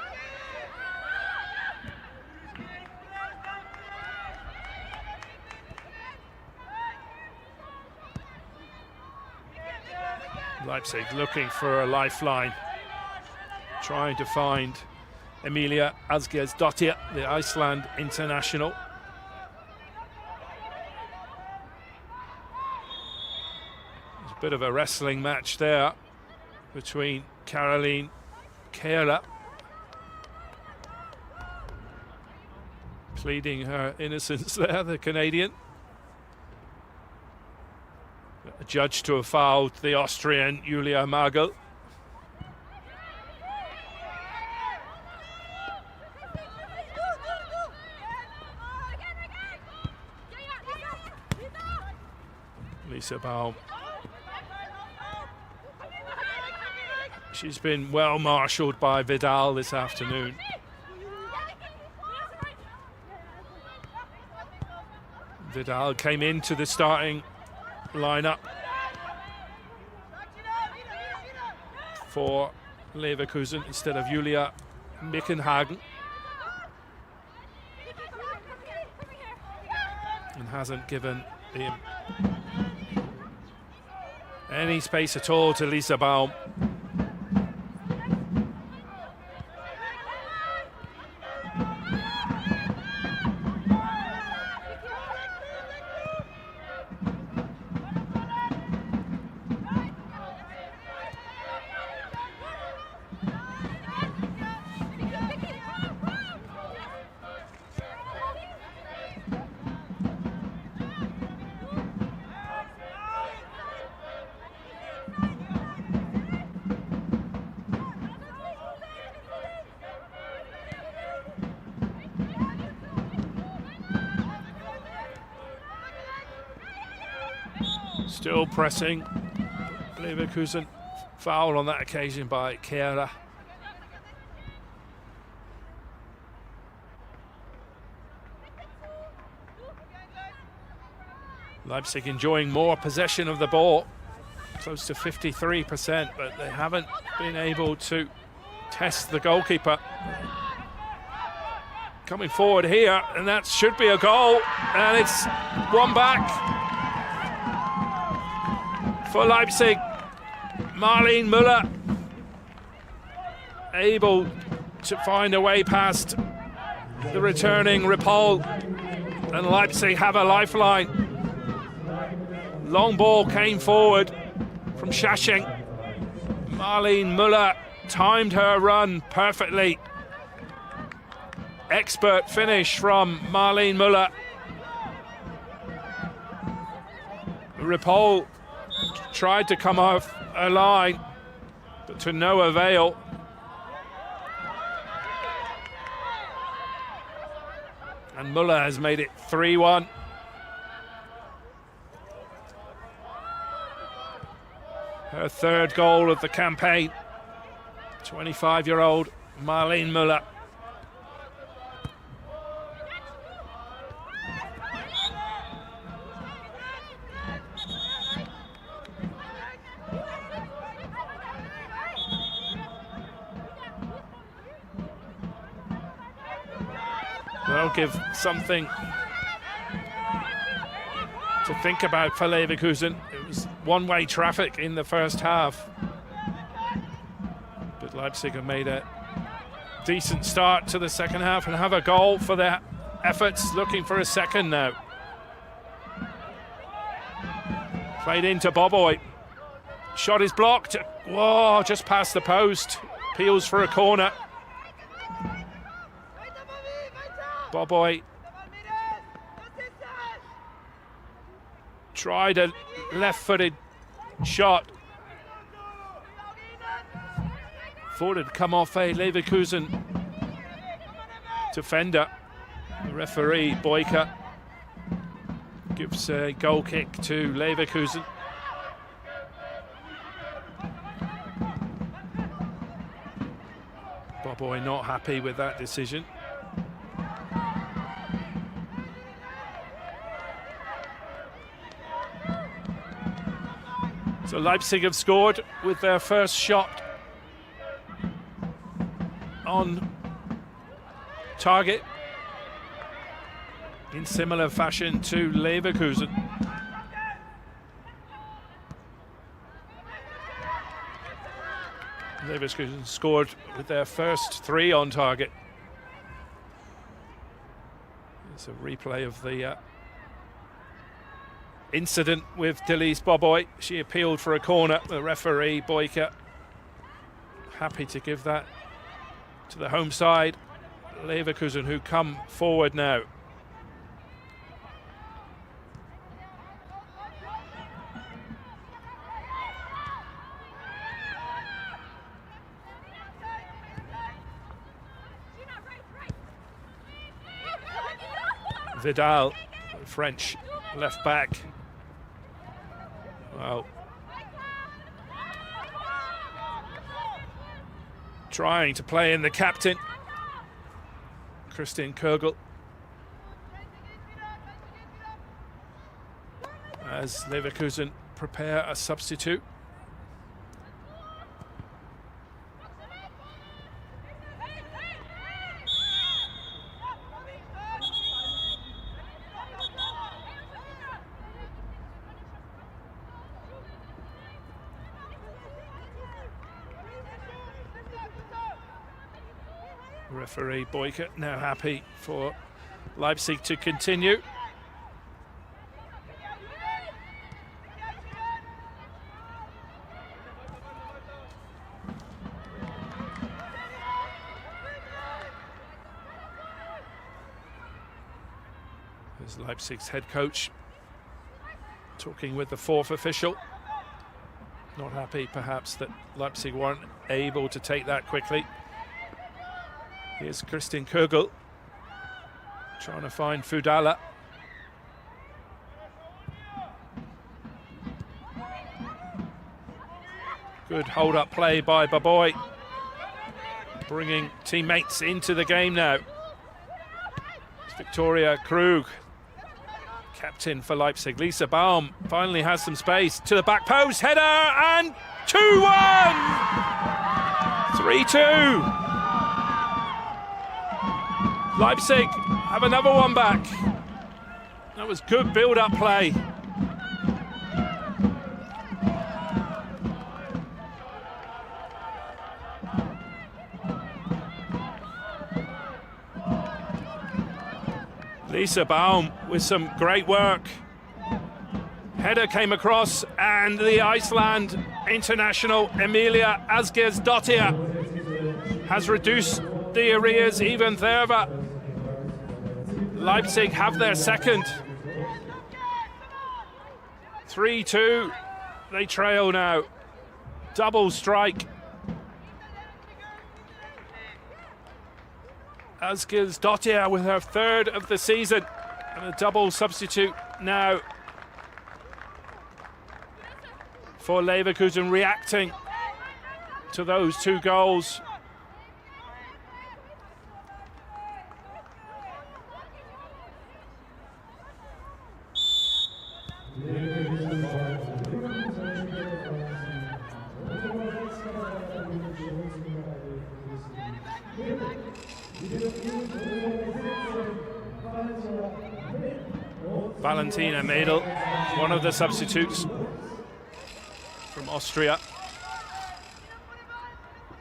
Leipzig looking for a lifeline, trying to find Emilia Asgersdottir, the Iceland international. Bit of a wrestling match there between Caroline Kehrer, pleading her innocence there, the Canadian. A judge to have fouled the Austrian Julia Magel. Lisa Baum. She's been well marshalled by Vidal this afternoon. Vidal came into the starting lineup for Leverkusen instead of Julia Mickenhagen, and hasn't given him any space at all to Lisa Baum. Still pressing. Leverkusen foul on that occasion by Kehrer. Leipzig enjoying more possession of the ball, close to 53%, but they haven't been able to test the goalkeeper. Coming forward here, and that should be a goal, and it's one back for Leipzig. Marlene Müller able to find a way past the returning Ripoll, and Leipzig have a lifeline. Long ball came forward from Shashing. Marlene Müller timed her run perfectly. Expert finish from Marlene Müller. Ripoll tried to come off a line, but to no avail. And Müller has made it 3-1. Her third goal of the campaign. 25-year-old Marlene Müller. That'll give something to think about for Leverkusen. It was one-way traffic in the first half, but Leipzig have made a decent start to the second half and have a goal for their efforts, looking for a second now. Played into Boboy. Shot is blocked. Whoa, just past the post. Peels for a corner. Boboy tried a left-footed shot. Thought it'd come off a Leverkusen defender. The referee, Boyka, gives a goal kick to Leverkusen. Boboy not happy with that decision. So Leipzig have scored with their first shot on target, in similar fashion to Leverkusen. Leverkusen scored with their first 3 on target. It's a replay of the incident with Delise Boboy. She appealed for a corner. The referee, Boyka, happy to give that to the home side. Leverkusen, who come forward now. Vidal, French left back. Well, trying to play in the captain, Christian Kogel, as Leverkusen prepare a substitute. Referee Boyka now happy for Leipzig to continue. There's Leipzig's head coach talking with the 4th official. Not happy perhaps that Leipzig weren't able to take that quickly. Here's Christian Kogel trying to find Fudala. Good hold-up play by Baboy, bringing teammates into the game now. It's Victoria Krug, captain for Leipzig. Lisa Baum finally has some space to the back post, header, and 2-1! 3-2. Leipzig have another one back. That was good build-up play. Lisa Baum with some great work. Header came across, and the Iceland international Emilia Asgeirsdottir has reduced the arrears even further. Leipzig have their second. 3-2, they trail now. Double strike. Asgeirsdottir with her third of the season, and a double substitute now for Leverkusen, reacting to those two goals. Valentina Mädel, one of the substitutes from Austria.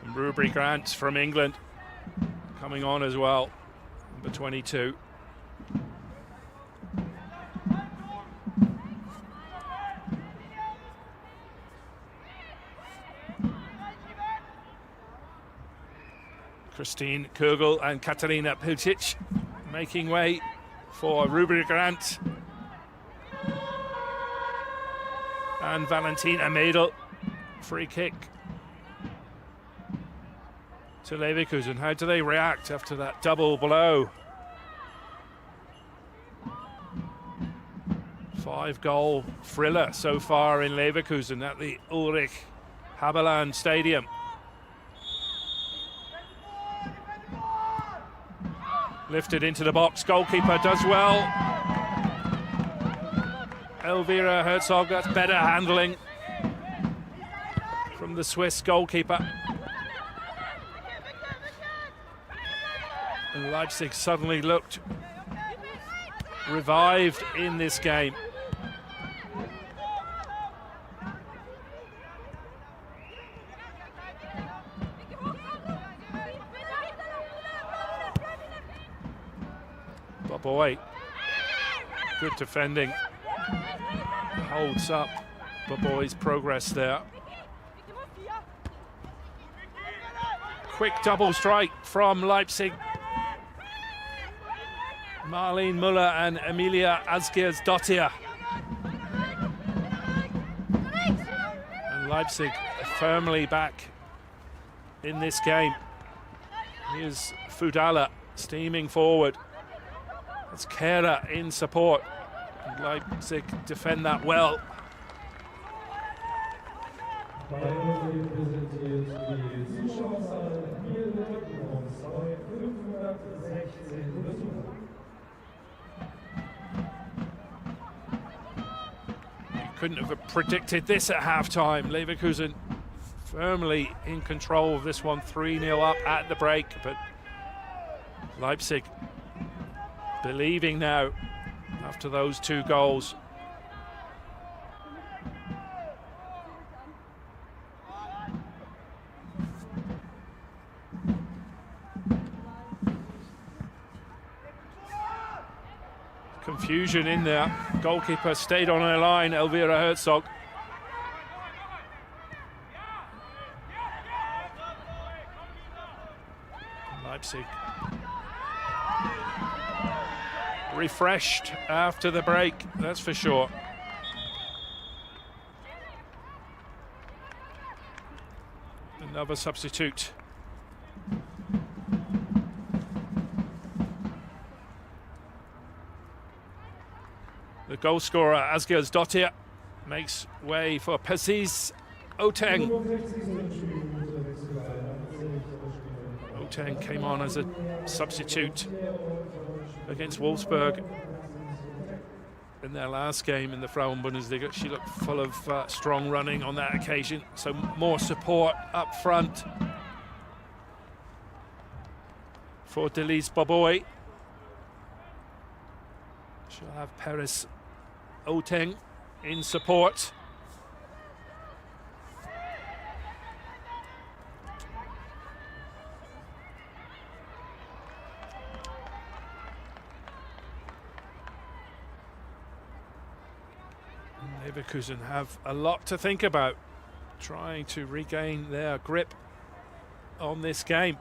And Ruby Grant from England coming on as well, number 22. Christine Kugel and Katarina Pilcic making way for Ruby Grant. And Valentina Mädel, free kick to Leverkusen. How do they react after that double blow? 5-goal thriller so far in Leverkusen at the Ulrich Haberland Stadium. Lifted into the box, goalkeeper does well. Elvira Herzog, that's better handling from the Swiss goalkeeper. And Leipzig suddenly looked revived in this game. Boy, good defending. Holds up Baboy's progress there. Quick double strike from Leipzig. Marlene Müller and Emilia Asgeirsdottir. And Leipzig firmly back in this game. Here's Fudala steaming forward. It's Kehrer in support. And Leipzig defend that well. You couldn't have predicted this at halftime. Leverkusen firmly in control of this one, 3-0 up at the break, but Leipzig believing now after those two goals. Confusion in there. Goalkeeper stayed on her line, Elvira Herzog. Leipzig refreshed after the break, that's for sure. Another substitute. The goal scorer, Asgeirsdottir, makes way for Persis Oteng. Oteng came on as a substitute against Wolfsburg in their last game in the Frauen-Bundesliga. She looked full of strong running on that occasion, so more support up front for Delise Boboy. She'll have Perez Oteng in support. Leverkusen have a lot to think about, trying to regain their grip on this game.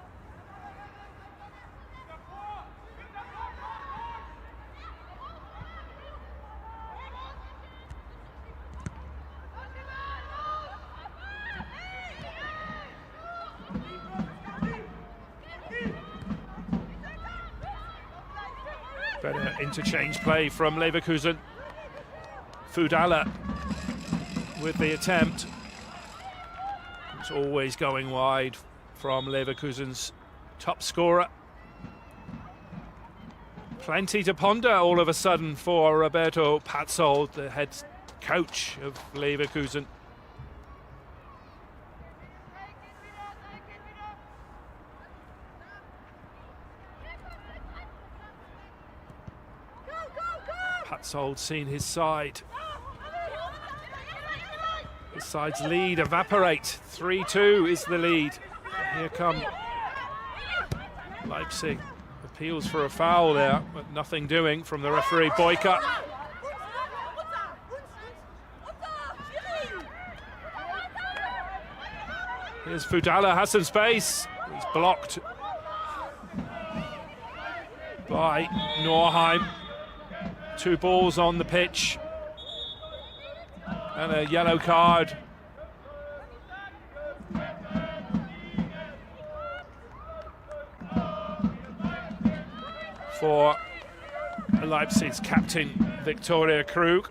Better interchange play from Leverkusen. Fudala with the attempt. It's always going wide from Leverkusen's top scorer. Plenty to ponder all of a sudden for Roberto Patzold, the head coach of Leverkusen. Patzold seen his side. His side's lead evaporate. 3-2 is the lead. Here come Leipzig. Appeals for a foul there, but nothing doing from the referee Boyka. Here's Fudala, has some space. He's blocked by Norheim. 2 balls on the pitch and a yellow card. For Leipzig's captain, Victoria Krug.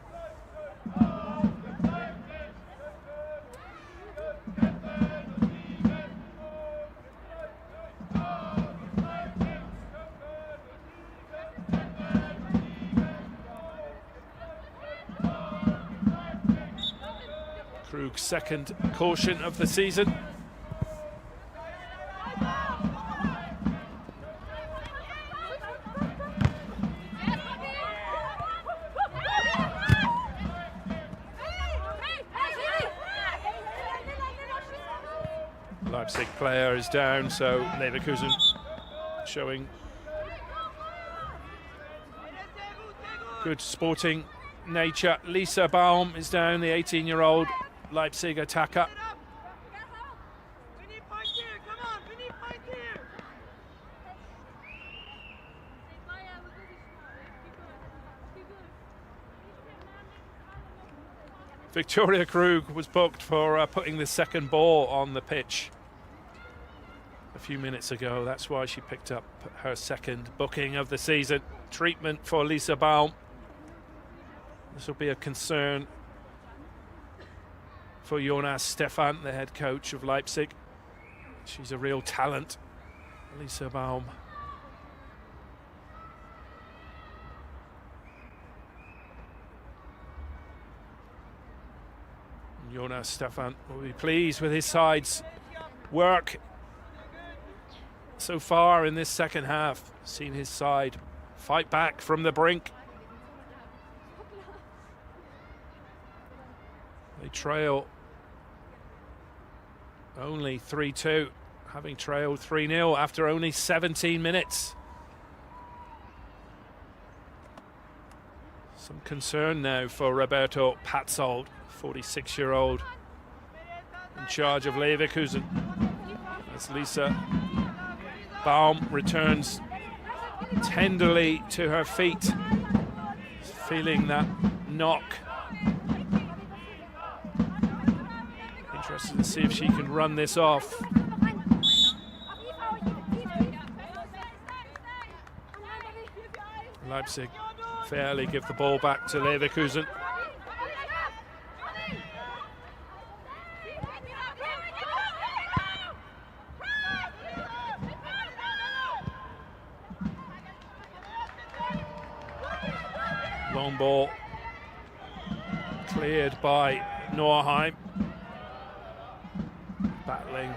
Krug's second caution of the season. Leipzig player is down, so Leverkusen showing good sporting nature. Lisa Baum is down, the 18-year-old Leipzig attacker. Victoria Krug was booked for putting the second ball on the pitch a few minutes ago. That's why she picked up her second booking of the season. Treatment for Lisa Baum. This will be a concern for Jonas Stefan, the head coach of Leipzig. She's a real talent, Lisa Baum. Jonas Stefan will be pleased with his side's work so far in this second half. Seen his side fight back from the brink. They trail only 3-2, having trailed 3-0 after only 17 minutes. Some concern now for Roberto Patzold, 46-year-old, in charge of Leverkusen, as Lisa Baum returns tenderly to her feet, feeling that knock. Interested to see if she can run this off. Leipzig fairly give the ball back to Leverkusen. Long ball cleared by Norheim. Battling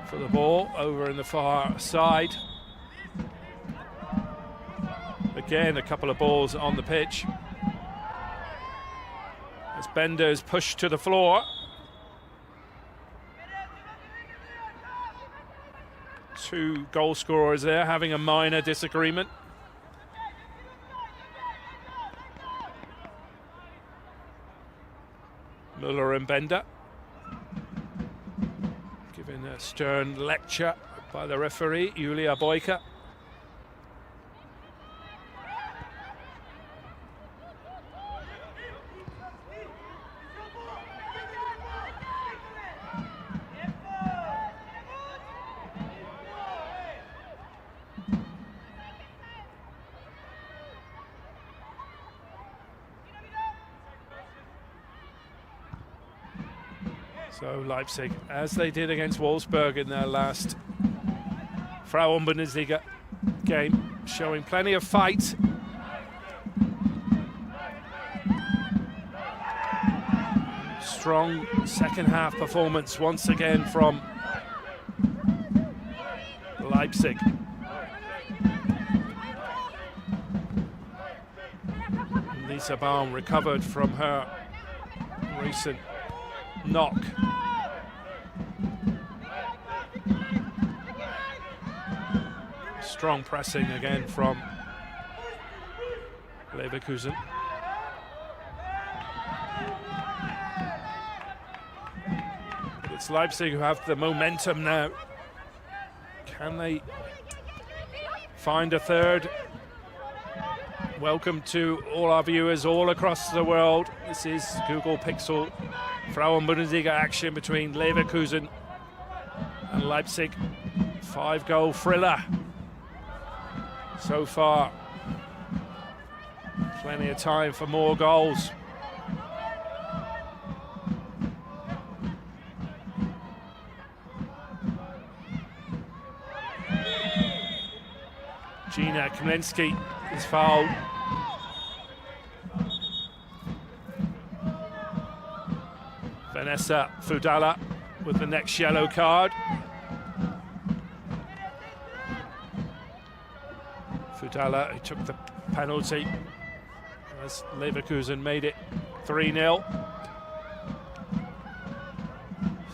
for the ball over in the far side. Again, a couple of balls on the pitch. As Bender is pushed to the floor. Two goal scorers there having a minor disagreement. Müller and Bender giving a stern lecture by the referee, Julia Boyka. So Leipzig, as they did against Wolfsburg in their last Frauen-Bundesliga game, showing plenty of fight. Strong second half performance once again from Leipzig. Lisa Baum recovered from her recent knock. Strong pressing again from Leverkusen. It's Leipzig who have the momentum now. Can they find a third? Welcome to all our viewers all across the world. This is Google Pixel Frauen-Bundesliga action between Leverkusen and Leipzig. 5-goal thriller so far. Plenty of time for more goals. Gina Kaminsky is fouled. Vanessa Fudala with the next yellow card. Fudala, who took the penalty as Leverkusen made it 3-0.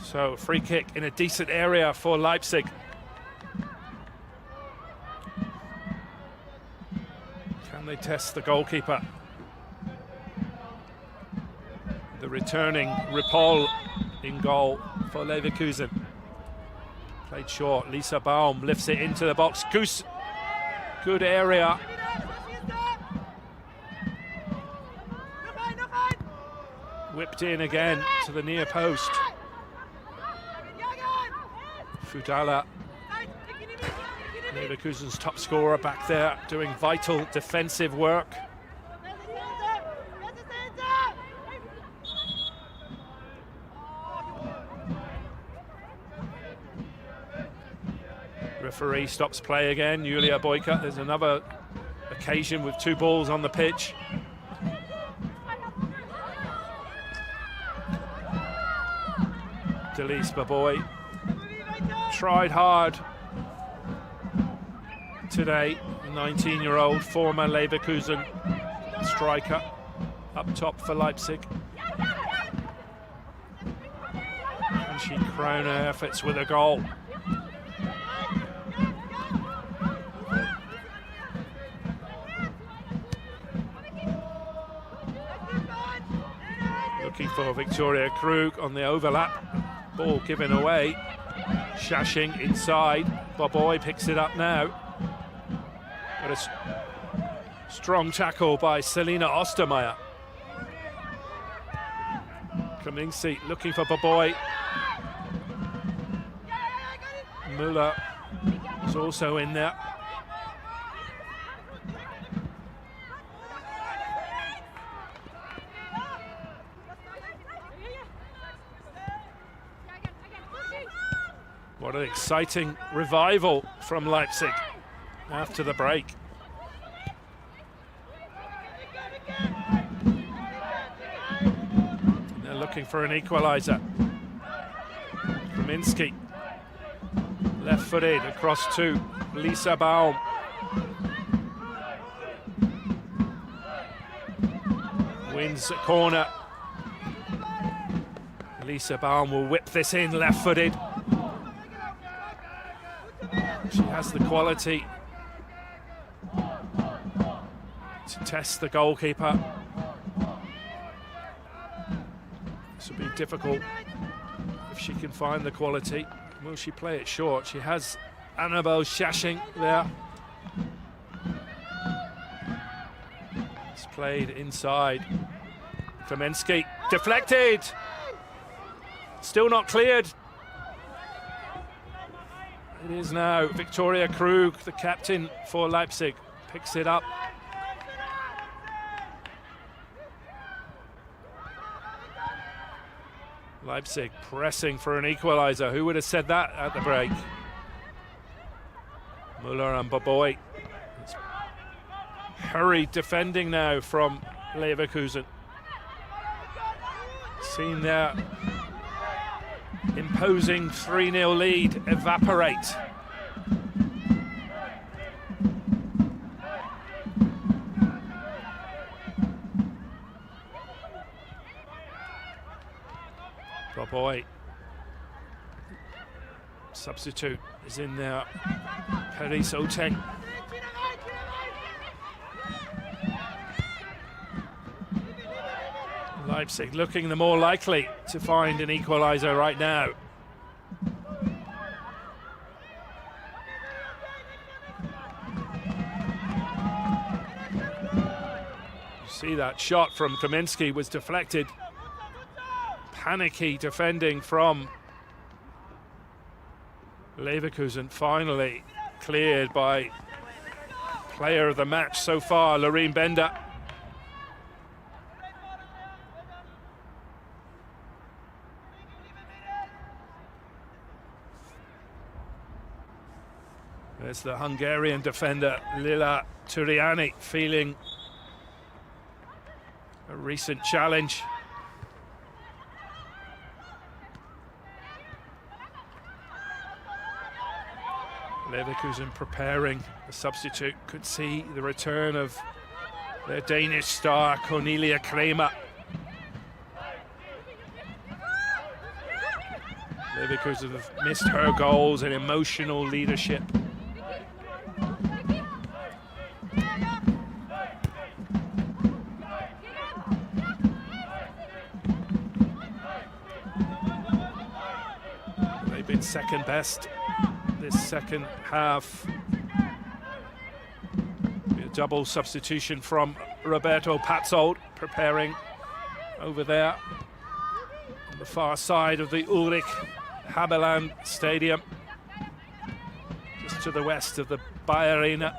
So free kick in a decent area for Leipzig. Can they test the goalkeeper? The returning Ripoll in goal for Leverkusen. Played short, Lisa Baum lifts it into the box. Goose, good area. Whipped in again to the near post. Fudala, Leverkusen's top scorer back there, doing vital defensive work. Referee stops play again, Julia Boyka. There's another occasion with two balls on the pitch. Delise Baboy tried hard today. 19-year-old former Leverkusen striker up top for Leipzig. Can she crown her efforts with a goal? Looking for Victoria Krug on the overlap. Ball given away. Shashing inside. Baboy picks it up now. But a strong tackle by Selina Ostermeier. Kaminsky looking for Baboy. Müller is also in there. What an exciting revival from Leipzig after the break. looking for an equaliser. Kaminsky, left-footed across to Lisa Baum. Wins a corner. Lisa Baum will whip this in, left-footed. She has the quality to test the goalkeeper. This will be difficult if she can find the quality. Will she play it short? She has Annabelle Shashing there. It's played inside. Kaminsky, deflected! Still not cleared. It is now Victoria Krug, the captain for Leipzig, picks it up. Leipzig pressing for an equaliser. Who would have said that at the break? Muller and Baboy. It's hurried defending now from Leverkusen. Seen their imposing 3-0 lead evaporate. Baboy, substitute, is in there. Pvt Ltd. Leipzig looking the more likely to find an equaliser right now. You see that shot from Kaminsky was deflected. Panicky defending from Leverkusen, finally cleared by player of the match so far, Loreen Bender. There's the Hungarian defender, Lila Turiani, feeling a recent challenge. Leverkusen preparing a substitute. Could see the return of their Danish star, Cornelia Kramer. Leverkusen have missed her goals and emotional leadership. They've been second best this second half. A double substitution from Roberto Patzold, preparing over there on the far side of the Ulrich Haberland Stadium, just to the west of the Bayer Arena.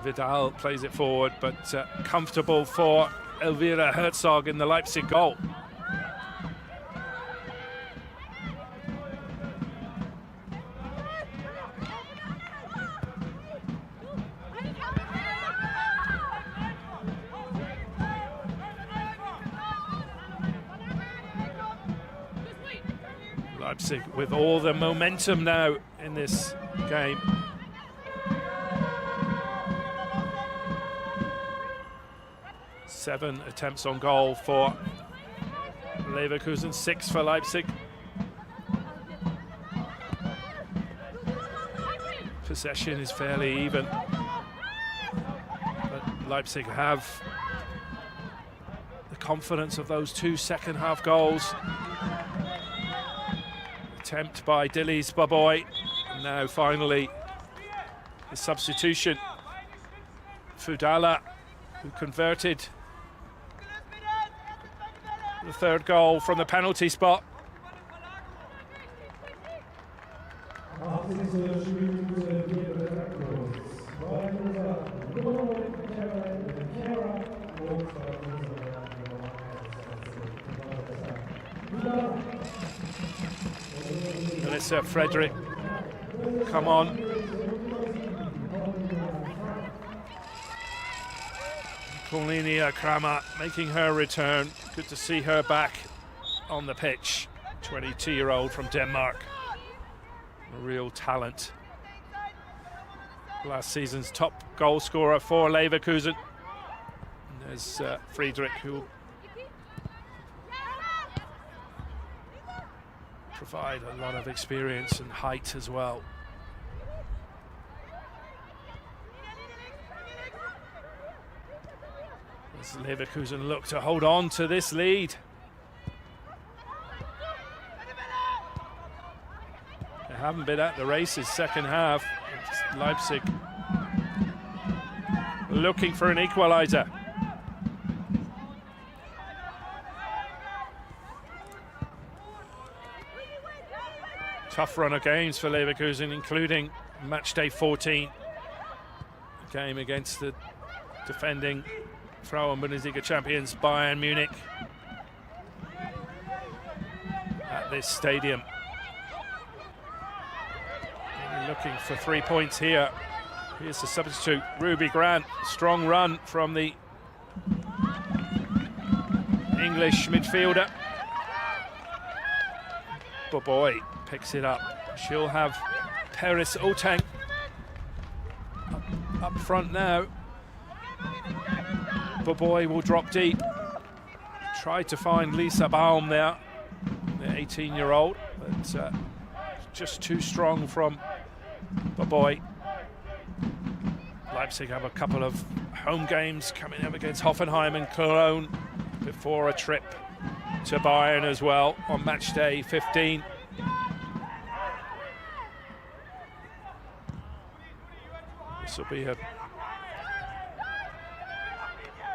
Vidal plays it forward, but comfortable for Elvira Herzog in the Leipzig goal. Leipzig with all the momentum now in this game. Seven attempts on goal for Leverkusen, 6 for Leipzig. Possession is fairly even, but Leipzig have the confidence of those 2 second-half goals. Attempt by Dilis Baboy, and now finally the substitution. Fudala, who converted the third goal from the penalty spot. Melissa Frederick, come on. Paulinia Kramer making her return. Good to see her back on the pitch. 22-year-old from Denmark. A real talent. Last season's top goal scorer for Leverkusen. And there's Friedrich, who will provide a lot of experience and height as well. As Leverkusen look to hold on to this lead. They haven't been at the races second half. It's Leipzig looking for an equaliser. Tough run of games for Leverkusen, including Matchday 14, a game against the defending Frauen-Bundesliga champions Bayern Munich at this stadium. Looking for 3 points here. Here's the substitute, Ruby Grant. Strong run from the English midfielder. Boboy picks it up. She'll have Paris Otang up front now. Boboy will drop deep. Tried to find Lisa Baum there, the 18-year-old, but just too strong from Boboy. Leipzig have a couple of home games coming up against Hoffenheim and Cologne before a trip to Bayern as well on match day 15. This will be a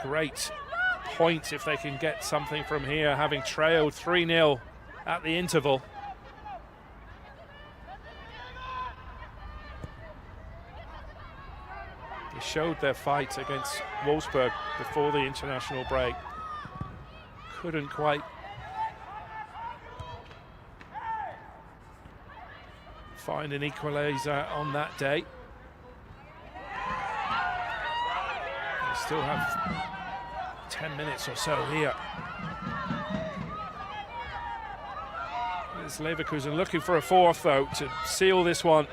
great point if they can get something from here, having trailed 3-0 at the interval. They showed their fight against Wolfsburg before the international break. Couldn't quite find an equaliser on that day. They still have 10 minutes or so here. There's Leverkusen looking for a fourth, though, to seal this one.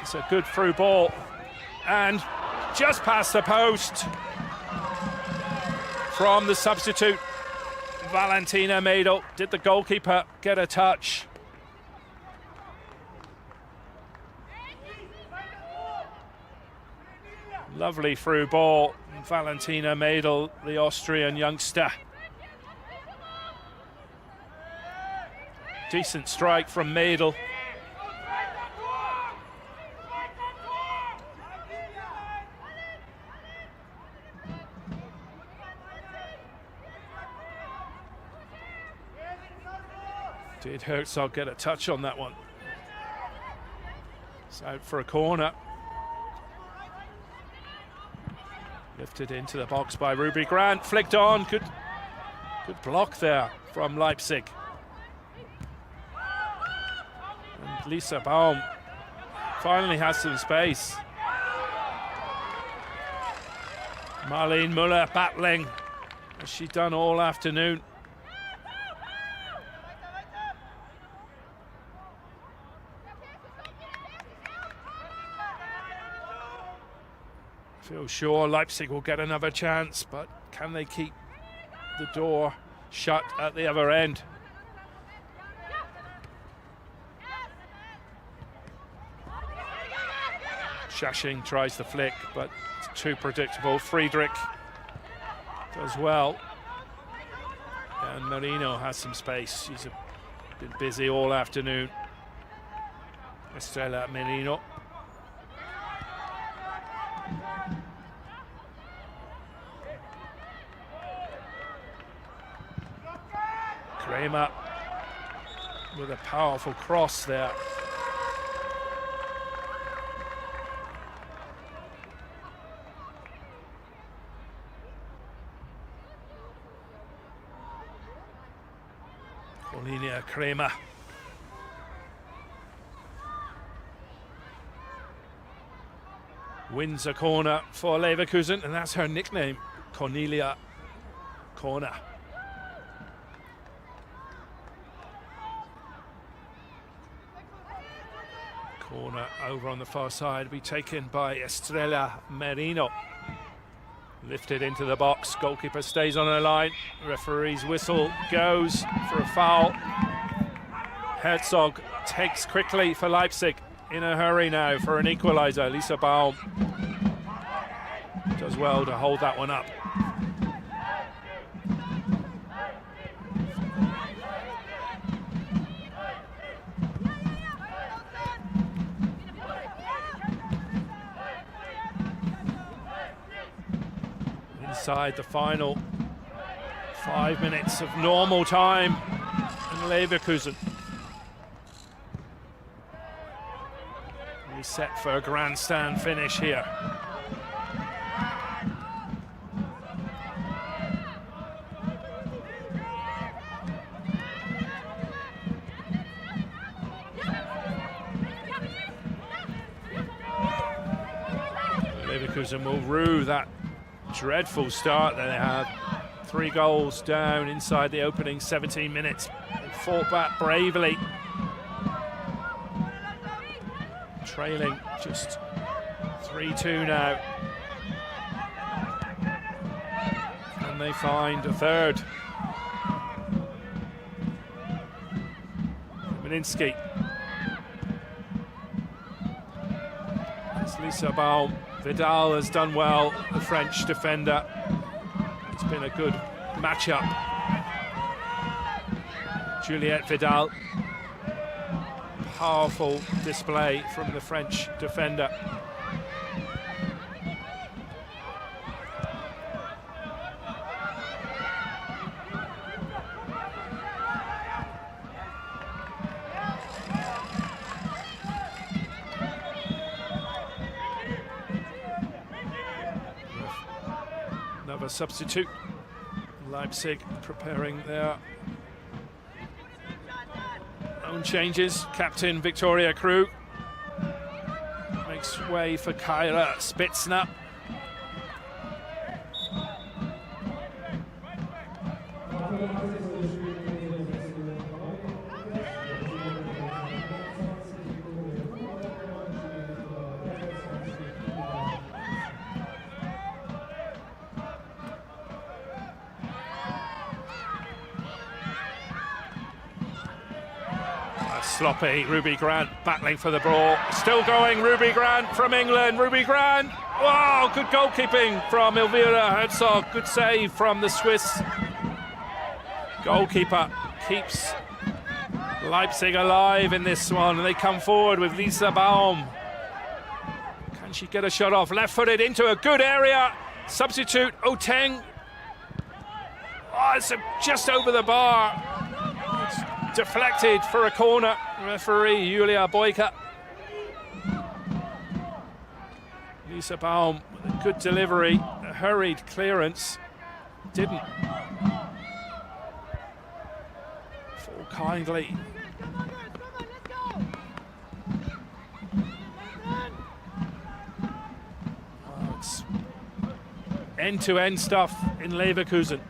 It's a good through ball. And just past the post from the substitute, Valentina Mädel. Did the goalkeeper get a touch? Lovely through ball. Valentina Mädel, the Austrian youngster. Decent strike from Mädel. Did Herzog get a touch on that one? It's out for a corner. Lifted into the box by Ruby Grant, flicked on, good block there from Leipzig. And Lisa Baum finally has some space. Marlene Muller battling, as she's done all afternoon. Feel sure Leipzig will get another chance, but can they keep the door shut at the other end? Shashing tries the flick, but it's too predictable. Friedrich does well. And Marino has some space. She's been busy all afternoon. Estrella Merino. Kramer with a powerful cross there. Paulinia Kramer. Wins a corner for Leverkusen, and that's her nickname. Cornelia, corner. Corner over on the far side, be taken by Estrella Merino. Lifted into the box, goalkeeper stays on her line. Referee's whistle goes for a foul. Herzog takes quickly for Leipzig, in a hurry now for an equaliser. Lisa Baum does well to hold that one up. Inside the final 5 minutes of normal time in Leverkusen. We set for a grandstand finish here. Leverkusen will rue that dreadful start that they had. 3 goals down inside the opening 17 minutes. They fought back bravely. Trailing just 3-2 now. And they find a third. Malinsky. It's Lisa Baum. Vidal has done well, the French defender. It's been a good matchup. Juliette Vidal. Powerful display from the French defender. Another substitute. Leipzig preparing their own changes. Captain Victoria Krug makes way for Kyra Spitzner. Sloppy, Ruby Grant battling for the ball. Still going, Ruby Grant from England. Ruby Grant, wow, good goalkeeping from Elvira Herzog. Good save from the Swiss goalkeeper. Keeps Leipzig alive in this one. And they come forward with Lisa Baum. Can she get a shot off? Left-footed into a good area. Substitute, Oteng. Oh, it's just over the bar. It's deflected for a corner. Referee Julia Boyka. Lisa Baum with a good delivery, a hurried clearance. Didn't fall kindly. Oh, it's end-to-end stuff in Leverkusen.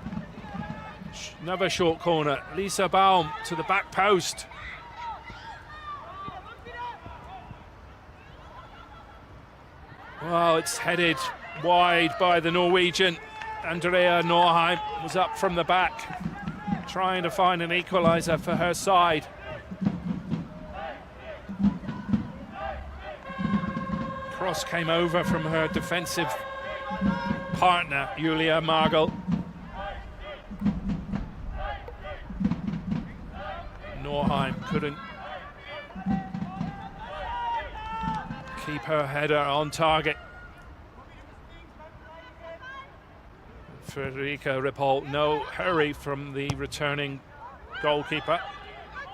Another short corner. Lisa Baum to the back post. Well, it's headed wide by the Norwegian. Andrea Norheim was up from the back, trying to find an equaliser for her side. Cross came over from her defensive partner, Julia Margel. Norheim couldn't keep her header on target. Federica Ripoll, no hurry from the returning goalkeeper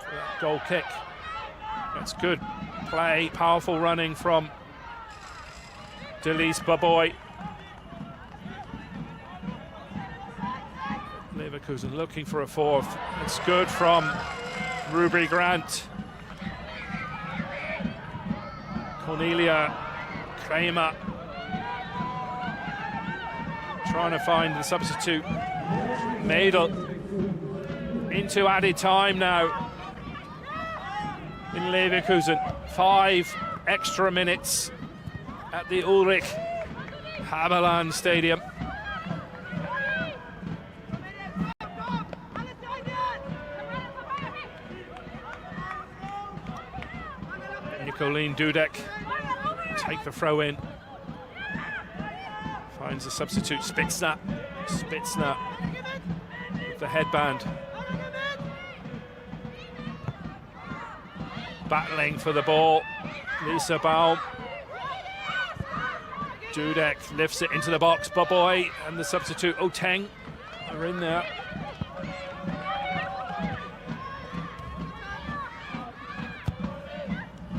for that goal kick. That's good play, powerful running from Delise Baboy. Leverkusen looking for a fourth. It's good from Ruby Grant. Cornelia Kramer trying to find the substitute. Madel into added time now in Leverkusen. 5 extra minutes at the Ulrich Haberland Stadium. Nicolene Dudek take the throw in. Finds the substitute Spitzner. Spitzner with the headband. Battling for the ball. Lisa Baum. Dudek lifts it into the box. Boboy and the substitute Oteng are in there.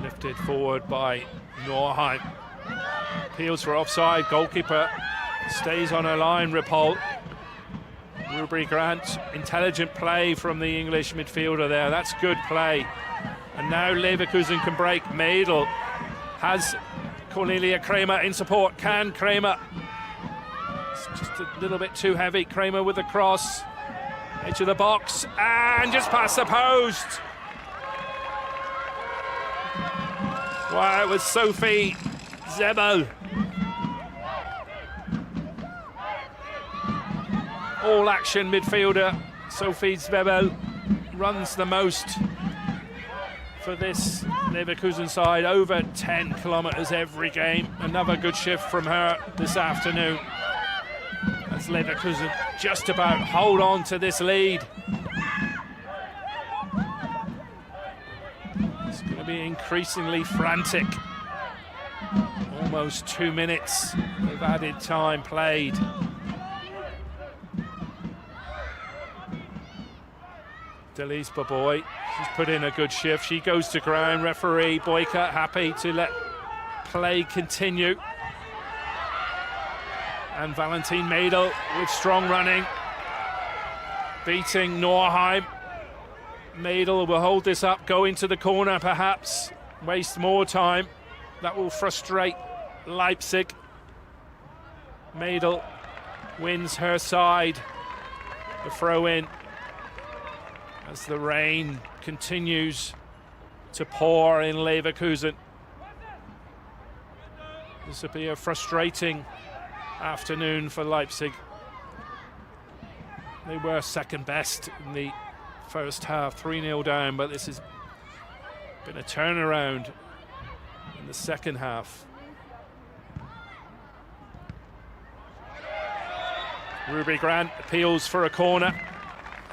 Lifted forward by Norheim. Appeals for offside. Goalkeeper stays on her line. Ripoll. Ruby Grant. Intelligent play from the English midfielder there. That's good play. And now Leverkusen can break. Madel has Cornelia Kramer in support. Can Kramer? It's just a little bit too heavy. Kramer with the cross. Edge of the box. And just past the post. Wow, it was Sophie Zebel. All action midfielder. Sophie Zebel runs the most for this Leverkusen side. Over 10 kilometres every game. Another good shift from her this afternoon. As Leverkusen just about hold on to this lead. It's going to be increasingly frantic. Almost 2 minutes of added time played. Delise Baboy, she's put in a good shift. She goes to ground. Referee Boyka happy to let play continue. And Valentine Madel with strong running, beating Norheim. Madel will hold this up, go into the corner perhaps, waste more time. That will frustrate Leipzig. Madel wins her side. The throw in as the rain continues to pour in Leverkusen. This will be a frustrating afternoon for Leipzig. They were second best in the first half, 3-0 down, but this has been a turnaround in the second half. Ruby Grant appeals for a corner,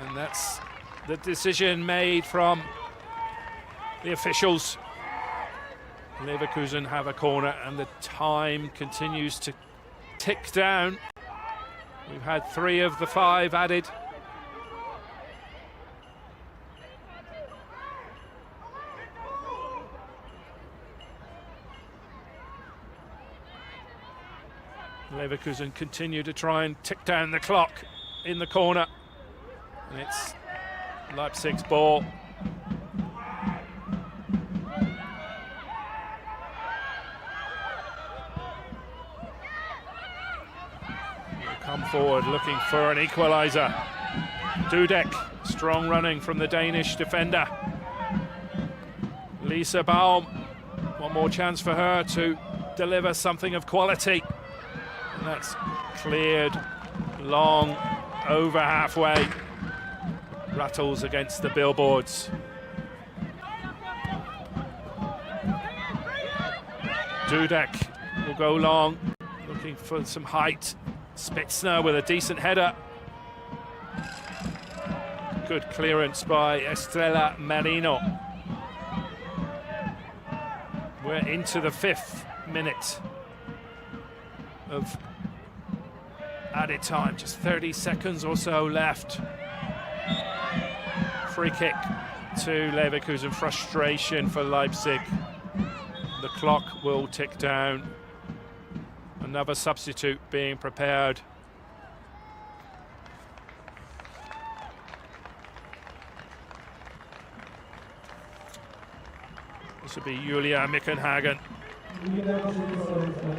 and that's the decision made from the officials. Leverkusen have a corner, and the time continues to tick down. We've had 3 of the 5 added. Leverkusen continue to try and tick down the clock in the corner. And it's Leipzig's ball. Come forward looking for an equaliser. Dudek, strong running from the Danish defender. Lisa Baum, one more chance for her to deliver something of quality. And that's cleared long over halfway. Rattles against the billboards. Dudek will go long, looking for some height. Spitzner with a decent header. Good clearance by Estrella Marino. We're into the 5th minute of added time, just 30 seconds or so left. Free kick to Leverkusen, frustration for Leipzig. The clock will tick down. Another substitute being prepared. This will be Julia Mickenhagen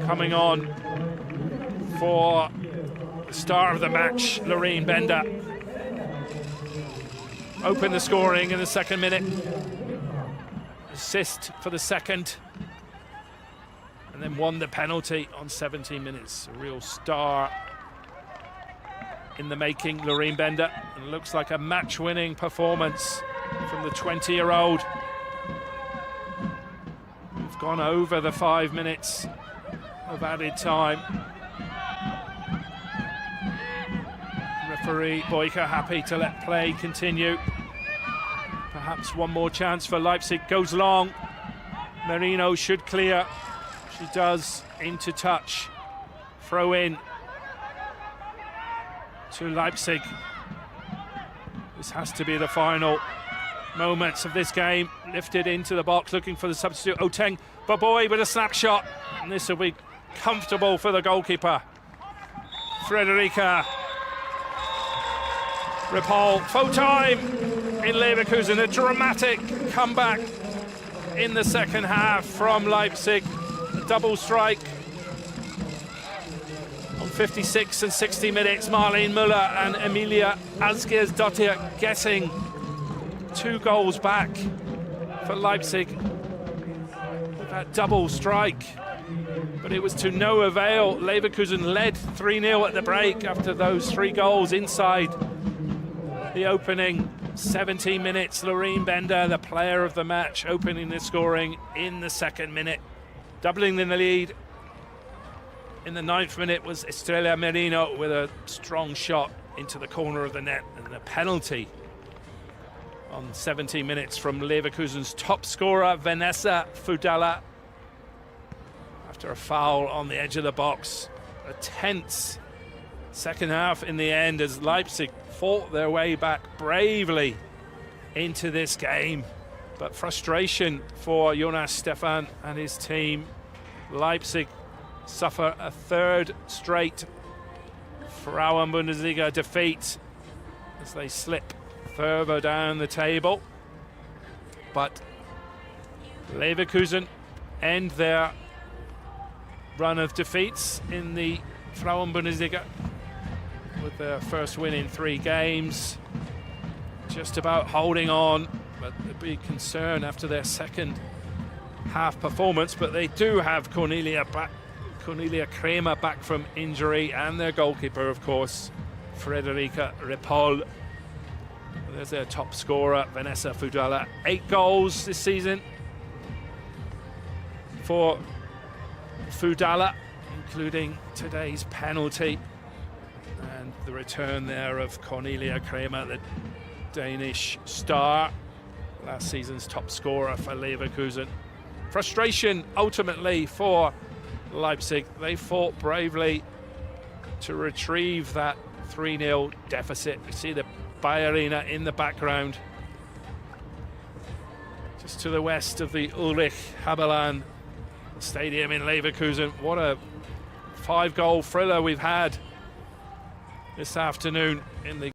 coming on for The star of the match, Loreen Bender, opened the scoring in the second minute. Assist for the second. And then won the penalty on 17 minutes. A real star in the making, Loreen Bender. And it looks like a match-winning performance from the 20-year-old. We've gone over the 5 minutes of added time. Referee Boyka happy to let play continue. Perhaps one more chance for Leipzig. Goes long. Merino should clear. She does, into touch. Throw in to Leipzig. This has to be the final moments of this game. Lifted into the box, looking for the substitute. Oteng Baboy with a snapshot. And this will be comfortable for the goalkeeper. Frederica Ripoll. Full time in Leverkusen. A dramatic comeback in the second half from Leipzig. A double strike on 56 and 60 minutes. Marlene Müller and Emilia Asgersdottir getting 2 goals back for Leipzig. That double strike, but it was to no avail. Leverkusen led 3-0 at the break after those 3 goals inside the opening 17 minutes. Loreen Bender, the player of the match, opening the scoring in the second minute. Doubling in the lead in the 9th minute was Estrella Merino with a strong shot into the corner of the net, and a penalty on 17 minutes from Leverkusen's top scorer, Vanessa Fudala, after a foul on the edge of the box. A tense second half in the end as Leipzig fought their way back bravely into this game. But frustration for Jonas Stefan and his team. Leipzig suffer a 3rd straight Frauen-Bundesliga defeat as they slip further down the table. But Leverkusen end their run of defeats in the Frauen-Bundesliga with their first win in 3 games. Just about holding on, but a big concern after their second half performance. But they do have Cornelia Kramer back from injury, and their goalkeeper, of course, Frederica Ripoll. There's their top scorer, Vanessa Fudala. 8 goals this season for Fudala, including today's penalty and the return there of Cornelia Kramer, the Danish star, last season's top scorer for Leverkusen. Frustration ultimately for Leipzig. They fought bravely to retrieve that 3-0 deficit. You see the Bayerina in the background, just to the west of the Ulrich Haberlan Stadium in Leverkusen. What a 5-goal thriller we've had this afternoon in the